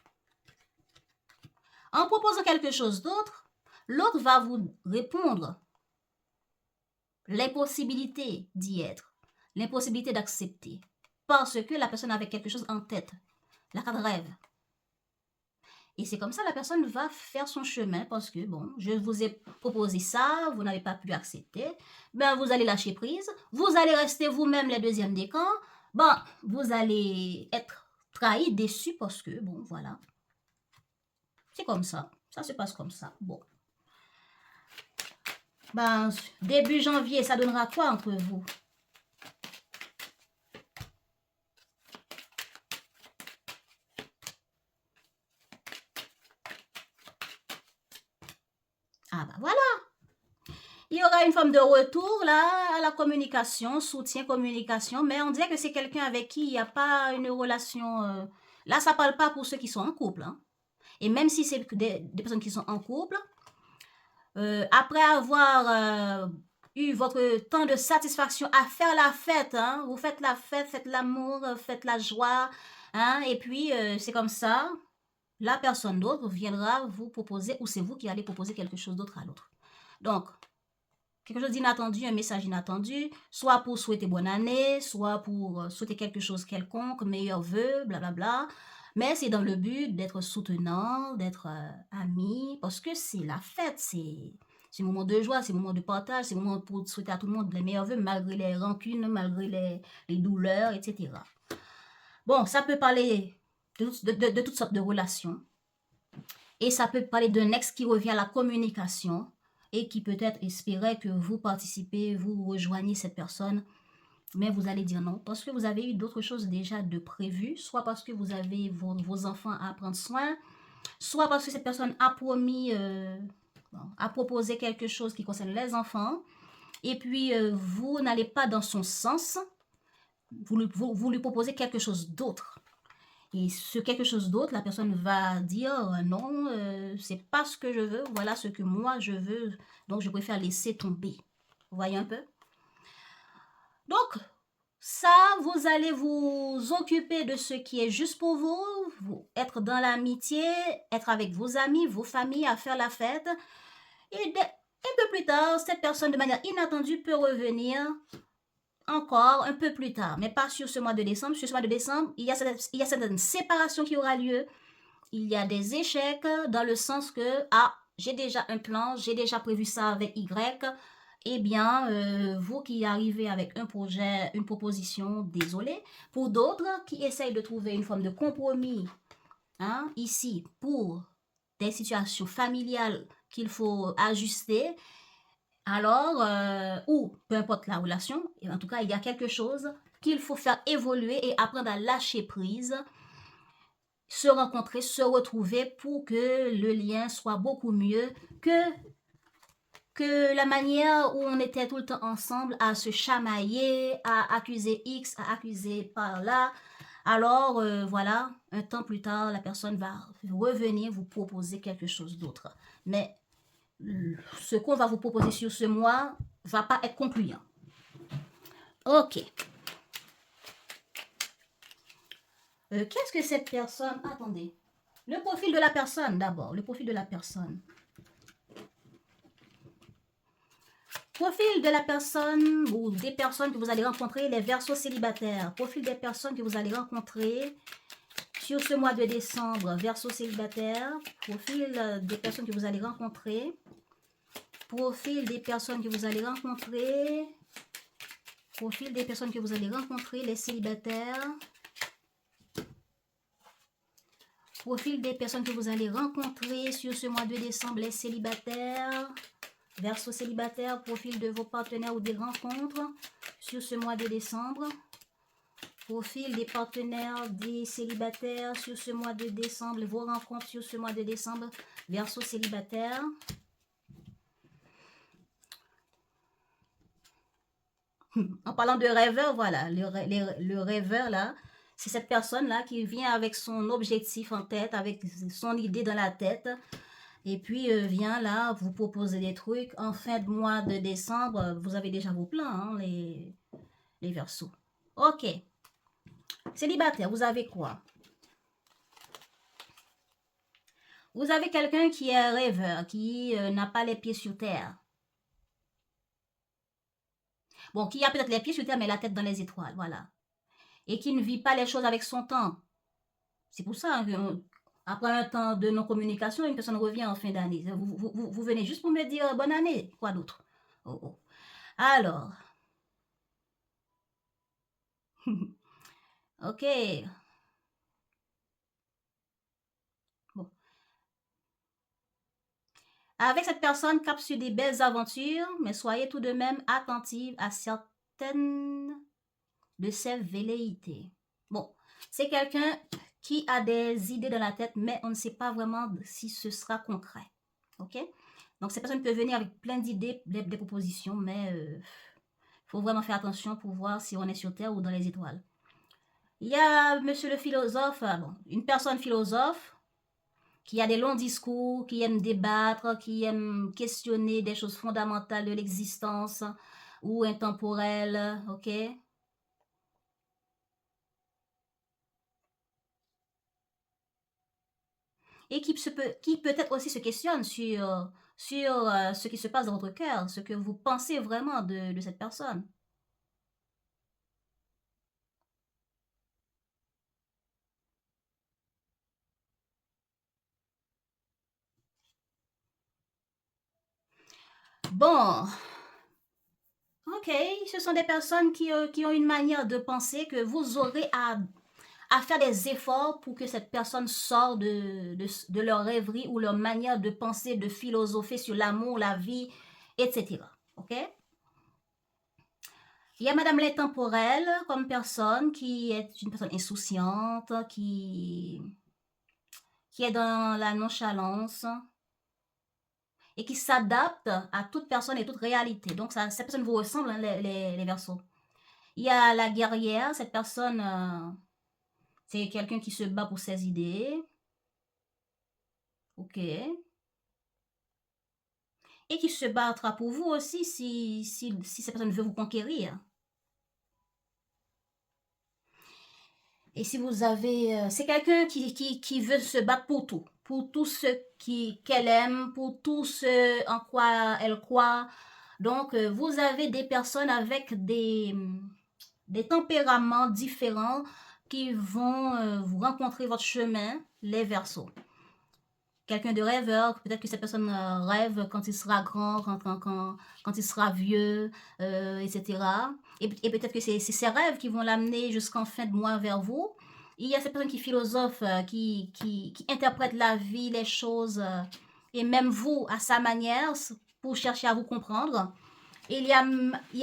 [SPEAKER 1] En proposant quelque chose d'autre, l'autre va vous répondre l'impossibilité d'y être, l'impossibilité d'accepter, parce que la personne avait quelque chose en tête, la carte rêve. Et c'est comme ça la personne va faire son chemin parce que, bon, je vous ai proposé ça, vous n'avez pas pu accepter, ben vous allez lâcher prise, vous allez rester vous-même les deuxièmes décans, ben vous allez être trahi, déçu parce que, bon, voilà. C'est comme ça se passe comme ça, bon. Ben, début janvier, ça donnera quoi entre vous? Ah bah voilà. Il y aura une forme de retour là à la communication, soutien, communication, mais on dirait que c'est quelqu'un avec qui il n'y a pas une relation. Là, ça ne parle pas pour ceux qui sont en couple. Hein. Et même si c'est des personnes qui sont en couple, après avoir eu votre temps de satisfaction à faire la fête, hein, vous faites la fête, faites l'amour, faites la joie, hein, et puis c'est comme ça, la personne d'autre viendra vous proposer, ou c'est vous qui allez proposer quelque chose d'autre à l'autre. Donc, quelque chose d'inattendu, un message inattendu, soit pour souhaiter bonne année, soit pour souhaiter quelque chose quelconque, meilleurs vœux, blablabla. Mais c'est dans le but d'être soutenant, d'être ami, parce que c'est la fête, c'est un moment de joie, c'est un moment de partage, c'est un moment pour souhaiter à tout le monde les meilleurs vœux, malgré les rancunes, malgré les douleurs, etc. Bon, ça peut parler de toutes sortes de relations. Et ça peut parler d'un ex qui revient à la communication et qui peut-être espérait que vous participez, vous rejoignez cette personne, mais vous allez dire non, parce que vous avez eu d'autres choses déjà de prévues, soit parce que vous avez vos enfants à prendre soin, soit parce que cette personne a promis, a proposé quelque chose qui concerne les enfants, et puis vous n'allez pas dans son sens, vous lui proposez quelque chose d'autre. Et ce quelque chose d'autre, la personne va dire non, c'est pas ce que je veux, voilà ce que moi je veux, donc je préfère laisser tomber. Vous voyez un peu? Donc, ça, vous allez vous occuper de ce qui est juste pour vous être dans l'amitié, être avec vos amis, vos familles, à faire la fête. Et un peu plus tard, cette personne, de manière inattendue, peut revenir encore un peu plus tard, mais pas sur ce mois de décembre. Sur ce mois de décembre, il y a certaines séparations qui aura lieu. Il y a des échecs dans le sens que, ah, j'ai déjà un plan, j'ai déjà prévu ça avec Y. Eh bien, vous qui arrivez avec un projet, une proposition, désolé. Pour d'autres qui essayent de trouver une forme de compromis, hein, ici, pour des situations familiales qu'il faut ajuster, alors, ou peu importe la relation, en tout cas, il y a quelque chose qu'il faut faire évoluer et apprendre à lâcher prise, se rencontrer, se retrouver pour que le lien soit beaucoup mieux que la manière où on était tout le temps ensemble à se chamailler, à accuser X, à accuser par là. Alors, voilà, un temps plus tard, la personne va revenir vous proposer quelque chose d'autre. Mais ce qu'on va vous proposer sur ce mois va pas être concluant. Ok. Qu'est-ce que cette personne... Attendez. Le profil de la personne d'abord. Le profil de la personne. Profil de la personne ou des personnes que vous allez rencontrer, les verseaux célibataires. Profil des personnes que vous allez rencontrer sur ce mois de décembre, verseaux célibataires. Profil des personnes que vous allez rencontrer. Profil des personnes que vous allez rencontrer. Profil des personnes que vous allez rencontrer, les célibataires. Profil des personnes que vous allez rencontrer sur ce mois de décembre, les célibataires. Verseau célibataire, profil de vos partenaires ou des rencontres sur ce mois de décembre. Profil des partenaires des célibataires sur ce mois de décembre. Vos rencontres sur ce mois de décembre. Verseau célibataire. En parlant de rêveur, voilà, le rêveur là, c'est cette personne-là qui vient avec son objectif en tête, avec son idée dans la tête, et puis vient là vous proposer des trucs. En fin de mois de décembre, vous avez déjà vos plans, hein, les Verseaux. Ok. Célibataire, vous avez quoi? Vous avez quelqu'un qui est rêveur, qui n'a pas les pieds sur terre. Bon, qui a peut-être les pieds sur terre, mais la tête dans les étoiles, voilà. Et qui ne vit pas les choses avec son temps. C'est pour ça que après un temps de non-communication, une personne revient en fin d'année. Vous venez juste pour me dire bonne année. Quoi d'autre? Oh, oh. Alors. Ok. Bon. Avec cette personne, cap sur des belles aventures, mais soyez tout de même attentive à certaines de ses velléités. Bon, c'est quelqu'un qui a des idées dans la tête, mais on ne sait pas vraiment si ce sera concret. ok? Donc, cette personne peut venir avec plein d'idées, des propositions, mais il faut vraiment faire attention pour voir si on est sur Terre ou dans les étoiles. Il y a monsieur le philosophe, bon, une personne philosophe qui a des longs discours, qui aime débattre, qui aime questionner des choses fondamentales de l'existence ou intemporelles, ok? Et qui peut-être aussi se questionne sur ce qui se passe dans votre cœur, ce que vous pensez vraiment de cette personne. Bon, ok, ce sont des personnes qui ont une manière de penser que vous aurez à faire des efforts pour que cette personne sorte de leur rêverie ou leur manière de penser, de philosopher sur l'amour, la vie, etc. Ok? Il y a Madame l'intemporelle comme personne qui est une personne insouciante, qui est dans la nonchalance et qui s'adapte à toute personne et toute réalité. Donc, ça, cette personne vous ressemble, hein, les Verseaux. Il y a la guerrière, cette personne, c'est quelqu'un qui se bat pour ses idées. Ok. Et qui se battra pour vous aussi si cette personne veut vous conquérir. Et si vous avez... c'est quelqu'un qui veut se battre pour tout ce qu'elle aime, pour tout ce en quoi elle croit. Donc, vous avez des personnes avec des tempéraments différents qui vont vous rencontrer votre chemin, les Verseaux. Quelqu'un de rêveur, peut-être que cette personne rêve quand il sera grand, quand il sera vieux, etc. Et peut-être que c'est ses rêves qui vont l'amener jusqu'en fin de mois vers vous. Il y a cette personne qui philosophe, qui interprète la vie, les choses, et même vous à sa manière pour chercher à vous comprendre. Et il y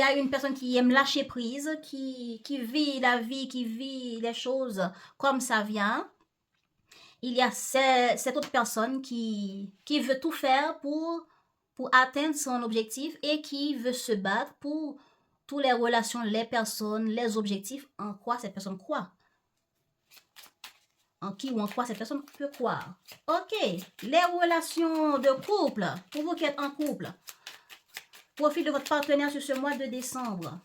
[SPEAKER 1] a une personne qui aime lâcher prise, qui vit la vie, qui vit les choses comme ça vient. Il y a cette autre personne qui veut tout faire pour atteindre son objectif et qui veut se battre pour toutes les relations, les personnes, les objectifs, en quoi cette personne croit. En qui ou en quoi cette personne peut croire. Ok, les relations de couple, pour vous qui êtes en couple, profil de votre partenaire sur ce mois de décembre.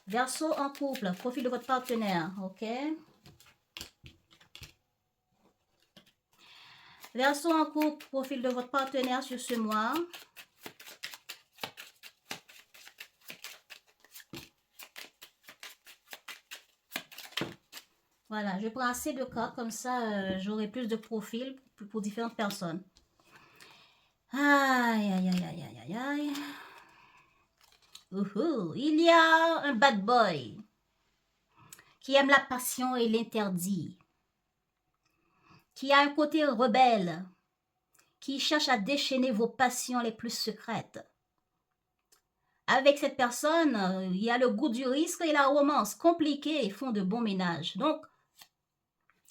[SPEAKER 1] Verseau en couple, profil de votre partenaire, ok? Verseau en couple, profil de votre partenaire sur ce mois. Voilà, je prends assez de cartes, comme ça j'aurai plus de profils pour différentes personnes. Aïe, aïe, aïe, aïe, aïe, aïe, aïe. Il y a un bad boy qui aime la passion et l'interdit, qui a un côté rebelle, qui cherche à déchaîner vos passions les plus secrètes. Avec cette personne, il y a le goût du risque et la romance, compliqués et font de bons ménages. Donc,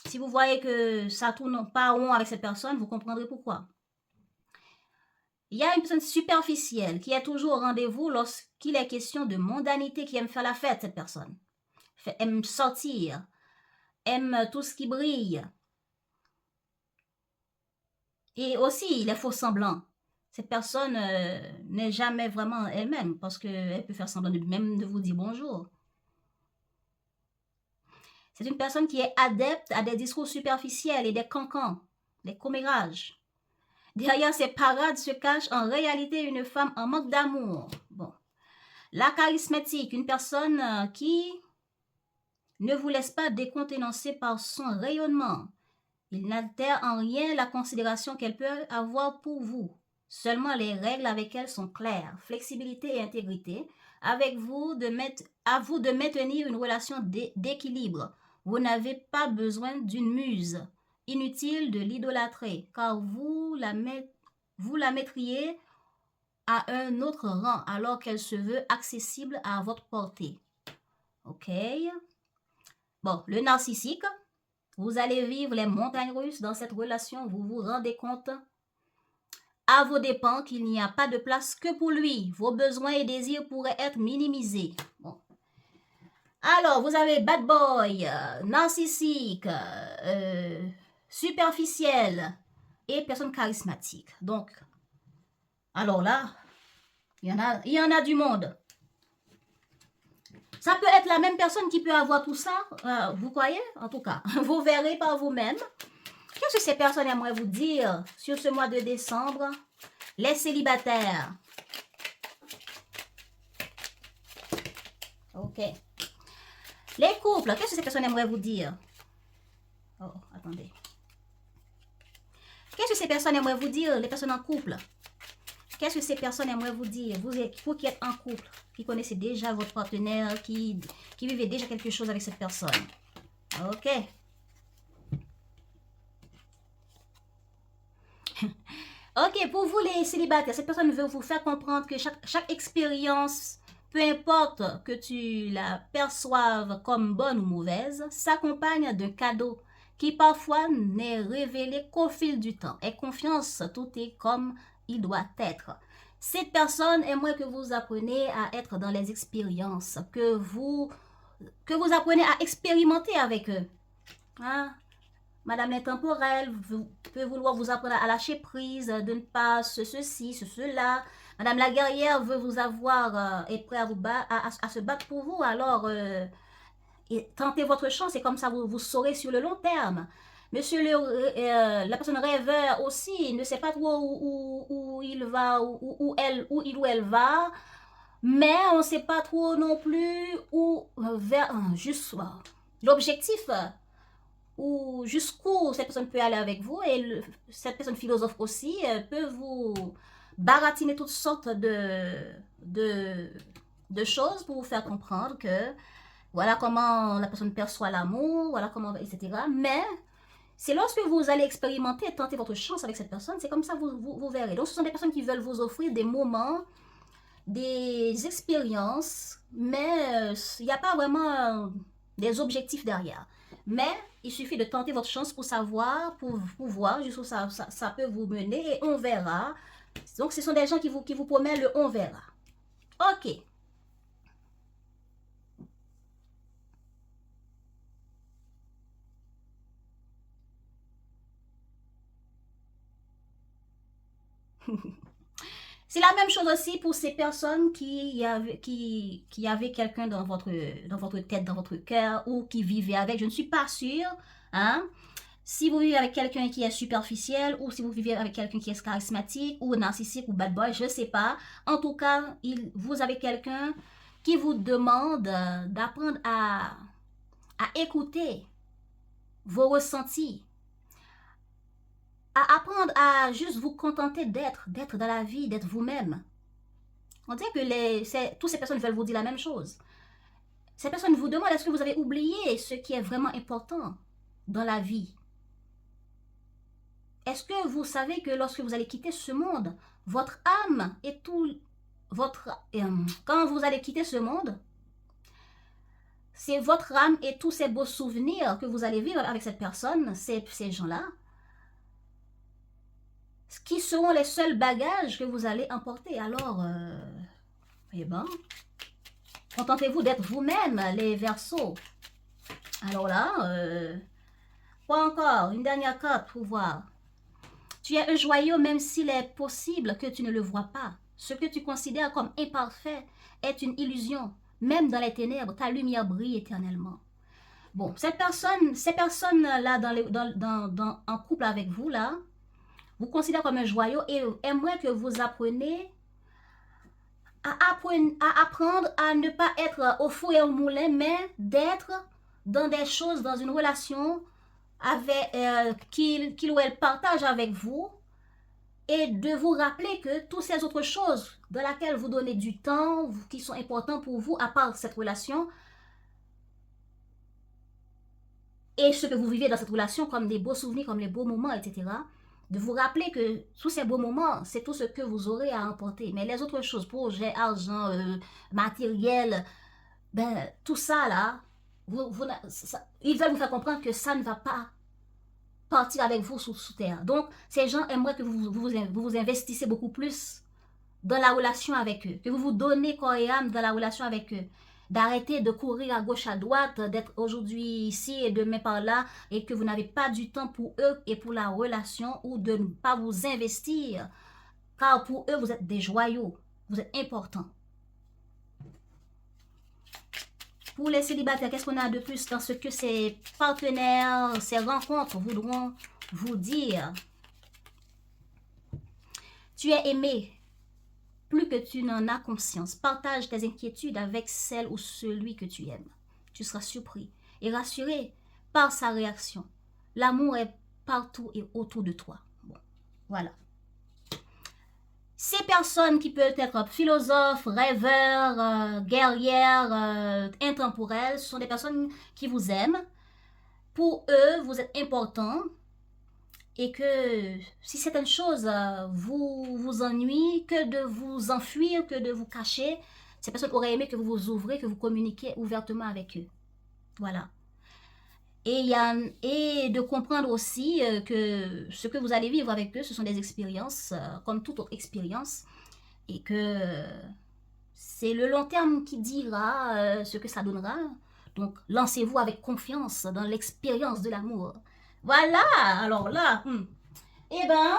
[SPEAKER 1] si vous voyez que ça tourne pas rond avec cette personne, vous comprendrez pourquoi. Il y a une personne superficielle qui est toujours au rendez-vous lorsqu'il est question de mondanité, qui aime faire la fête, cette personne. Aime sortir, aime tout ce qui brille. Et aussi, les faux semblants. Cette personne n'est jamais vraiment elle-même parce qu'elle peut faire semblant même de vous dire bonjour. C'est une personne qui est adepte à des discours superficiels et des cancans, des commérages. Derrière ces parades se cache en réalité une femme en manque d'amour. Bon. La charismatique, une personne qui ne vous laisse pas décontenancé par son rayonnement. Il n'altère en rien la considération qu'elle peut avoir pour vous. Seulement les règles avec elle sont claires. Flexibilité et intégrité. Avec vous à vous de maintenir une relation d'équilibre. Vous n'avez pas besoin d'une muse. Inutile de l'idolâtrer, car vous la mettriez à un autre rang alors qu'elle se veut accessible à votre portée. Ok? Bon, le narcissique, vous allez vivre les montagnes russes dans cette relation, vous vous rendez compte à vos dépens qu'il n'y a pas de place que pour lui. Vos besoins et désirs pourraient être minimisés. Bon. Alors, vous avez bad boy, narcissique, superficiel et personne charismatique. Donc, alors là, il y en a du monde. Ça peut être la même personne qui peut avoir tout ça, vous croyez? En tout cas, vous verrez par vous-même. Qu'est-ce que ces personnes aimeraient vous dire sur ce mois de décembre? Les célibataires. Ok. Les couples, qu'est-ce que ces personnes aimeraient vous dire? Oh, attendez. Qu'est-ce que ces personnes aimeraient vous dire, les personnes en couple? Qu'est-ce que ces personnes aimeraient vous dire? Vous qui êtes en couple, qui connaissez déjà votre partenaire, qui vivez déjà quelque chose avec cette personne. Ok. Ok, pour vous les célibataires, cette personne veut vous faire comprendre que chaque expérience, peu importe que tu la perçoives comme bonne ou mauvaise, s'accompagne d'un cadeau qui parfois n'est révélé qu'au fil du temps. Et confiance, tout est comme il doit être. Cette personne aimerait que vous appreniez à être dans les expériences, que vous appreniez à expérimenter avec eux. Hein? Madame l'intemporelle peut vouloir vous apprendre à lâcher prise, de ne pas ceci, cela. Madame la guerrière veut vous avoir et prêt à se battre pour vous. Alors, tentez votre chance et comme ça, vous saurez sur le long terme. Monsieur la personne rêveur aussi ne sait pas trop où il va, où il ou elle va. Mais on ne sait pas trop non plus où, juste l'objectif ou jusqu'où cette personne peut aller avec vous. Et cette personne philosophe aussi peut vous baratiner toutes sortes de choses pour vous faire comprendre que voilà comment la personne perçoit l'amour, voilà comment, etc. Mais c'est lorsque vous allez expérimenter, tenter votre chance avec cette personne, c'est comme ça vous verrez. Donc ce sont des personnes qui veulent vous offrir des moments, des expériences, mais il n'y a pas vraiment des objectifs derrière. Mais il suffit de tenter votre chance pour savoir, pour voir jusqu'où ça peut vous mener et on verra. Donc ce sont des gens qui vous promettent le on verra. Ok. C'est la même chose aussi pour ces personnes qui avaient quelqu'un dans votre tête, dans votre cœur, ou qui vivaient avec. Je ne suis pas sûre. Hein? Si vous vivez avec quelqu'un qui est superficiel, ou si vous vivez avec quelqu'un qui est charismatique, ou narcissique, ou bad boy, je ne sais pas. En tout cas, vous avez quelqu'un qui vous demande d'apprendre à écouter vos ressentis, à apprendre à juste vous contenter d'être dans la vie, d'être vous-même. On dirait que toutes ces personnes veulent vous dire la même chose. Ces personnes vous demandent est-ce que vous avez oublié ce qui est vraiment important dans la vie? Est-ce que vous savez que lorsque vous allez quitter ce monde, votre âme et tout quand vous allez quitter ce monde, c'est votre âme et tous ces beaux souvenirs que vous allez vivre avec cette personne, ces gens-là, qui seront les seuls bagages que vous allez emporter. Alors, eh ben, contentez-vous d'être vous-même, les Verseaux. Alors là, quoi encore? Une dernière carte pour voir. Tu es un joyau même s'il est possible que tu ne le vois pas. Ce que tu considères comme imparfait est une illusion. Même dans les ténèbres, ta lumière brille éternellement. Bon, ces personnes-là en couple avec vous, là, vous considèrent comme un joyau et aimeraient que vous appreniez à apprendre à ne pas être au four et au moulin, mais d'être dans des choses, dans une relation qu'il ou elle partage avec vous, et de vous rappeler que toutes ces autres choses dans lesquelles vous donnez du temps, qui sont importantes pour vous, à part cette relation, et ce que vous vivez dans cette relation comme des beaux souvenirs, comme les beaux moments, etc., de vous rappeler que tous ces beaux moments, c'est tout ce que vous aurez à emporter. Mais les autres choses, projet, argent, matériel, tout ça là, ils veulent vous faire comprendre que ça ne va pas partir avec vous sous terre. Donc, ces gens aimeraient que vous investissez beaucoup plus dans la relation avec eux, que vous vous donnez corps et âme dans la relation avec eux, d'arrêter de courir à gauche, à droite, d'être aujourd'hui ici et demain par là, et que vous n'avez pas du temps pour eux et pour la relation, ou de ne pas vous investir, car pour eux, vous êtes des joyaux, vous êtes importants. Pour les célibataires, qu'est-ce qu'on a de plus dans ce que ces partenaires, ces rencontres voudront vous dire? Tu es aimé plus que tu n'en as conscience. Partage tes inquiétudes avec celle ou celui que tu aimes. Tu seras surpris et rassuré par sa réaction. L'amour est partout et autour de toi. Bon, voilà. Ces personnes qui peuvent être philosophes, rêveurs, guerrières, intemporelles, ce sont des personnes qui vous aiment. Pour eux, vous êtes important. Et que si certaines choses vous ennuient, que de vous enfuir, que de vous cacher, ces personnes auraient aimé que vous vous ouvrez, que vous communiquiez ouvertement avec eux. Voilà. Et de comprendre aussi que ce que vous allez vivre avec eux, ce sont des expériences, comme toute autre expérience, et que c'est le long terme qui dira ce que ça donnera. Donc, lancez-vous avec confiance dans l'expérience de l'amour. Voilà, alors là, eh ben,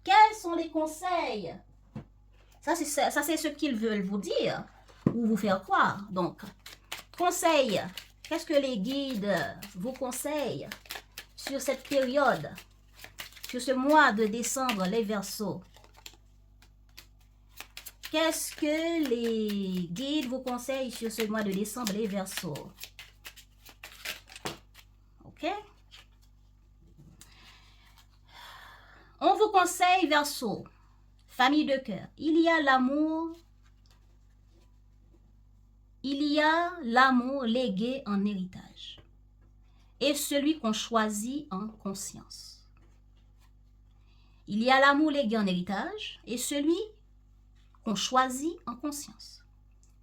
[SPEAKER 1] quels sont les conseils? Ça, c'est ce qu'ils veulent vous dire ou vous faire croire. Donc, conseils, qu'est-ce que les guides vous conseillent sur cette période, sur ce mois de décembre, les Verseaux? Qu'est-ce que les guides vous conseillent sur ce mois de décembre, les Verseaux? Ok? On vous conseille, Verseau, famille de cœur. Il y a l'amour légué en héritage et celui qu'on choisit en conscience. Il y a l'amour légué en héritage et celui qu'on choisit en conscience.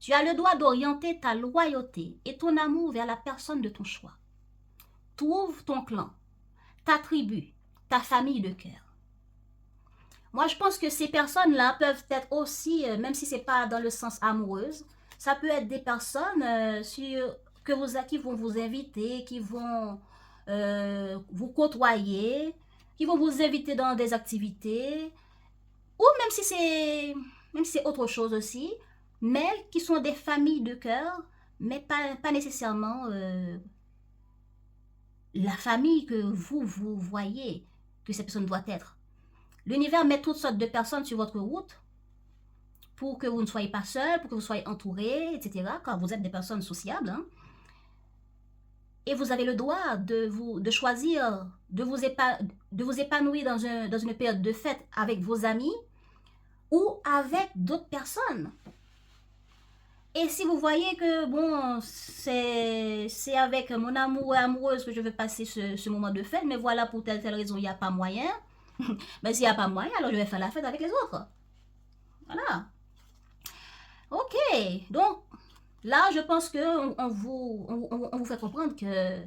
[SPEAKER 1] Tu as le droit d'orienter ta loyauté et ton amour vers la personne de ton choix. Trouve ton clan, ta tribu, ta famille de cœur. Moi, je pense que ces personnes-là peuvent être aussi, même si ce n'est pas dans le sens amoureuse, ça peut être des personnes qui vont vous inviter, qui vont vous côtoyer, qui vont vous inviter dans des activités, ou même si c'est autre chose aussi, mais qui sont des familles de cœur, mais pas nécessairement la famille que vous voyez que cette personne doit être. L'univers met toutes sortes de personnes sur votre route pour que vous ne soyez pas seul, pour que vous soyez entouré, etc. Car vous êtes des personnes sociables. Hein. Et vous avez le droit de choisir, de vous épanouir dans une période de fête avec vos amis ou avec d'autres personnes. Et si vous voyez que, bon, c'est avec mon amour ou amoureuse que je veux passer ce moment de fête, mais voilà, pour telle raison, il n'y a pas moyen. Mais s'il n'y a pas moyen, alors je vais faire la fête avec les autres. Voilà. Ok. Donc, là, je pense qu'on vous fait comprendre que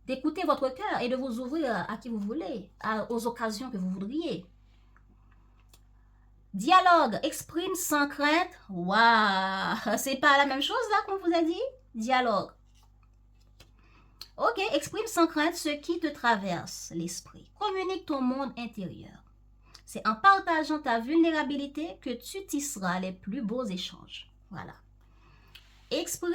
[SPEAKER 1] d'écouter votre cœur et de vous ouvrir à qui vous voulez, aux occasions que vous voudriez. Dialogue, exprime sans crainte. Waouh, c'est pas la même chose là qu'on vous a dit? Dialogue. Ok, exprime sans crainte ce qui te traverse l'esprit. Communique ton monde intérieur. C'est en partageant ta vulnérabilité que tu tisseras les plus beaux échanges. Voilà. Exprime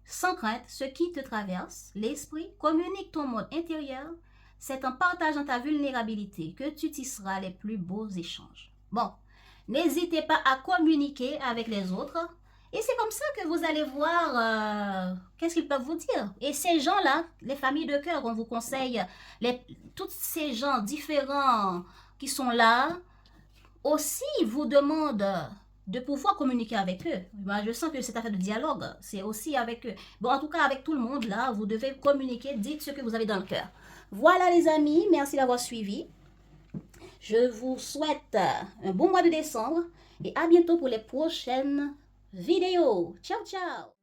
[SPEAKER 1] sans crainte ce qui te traverse l'esprit. Communique ton monde intérieur. C'est en partageant ta vulnérabilité que tu tisseras les plus beaux échanges. Bon, n'hésitez pas à communiquer avec les autres. Et c'est comme ça que vous allez voir qu'est-ce qu'ils peuvent vous dire. Et ces gens-là, les familles de cœur, on vous conseille, tous ces gens différents qui sont là, aussi vous demandent de pouvoir communiquer avec eux. Moi, je sens que cette affaire de dialogue, c'est aussi avec eux. Bon, en tout cas, avec tout le monde, là, vous devez communiquer, dites ce que vous avez dans le cœur. Voilà les amis, merci d'avoir suivi. Je vous souhaite un bon mois de décembre et à bientôt pour les prochaines vidéos. Ciao, ciao!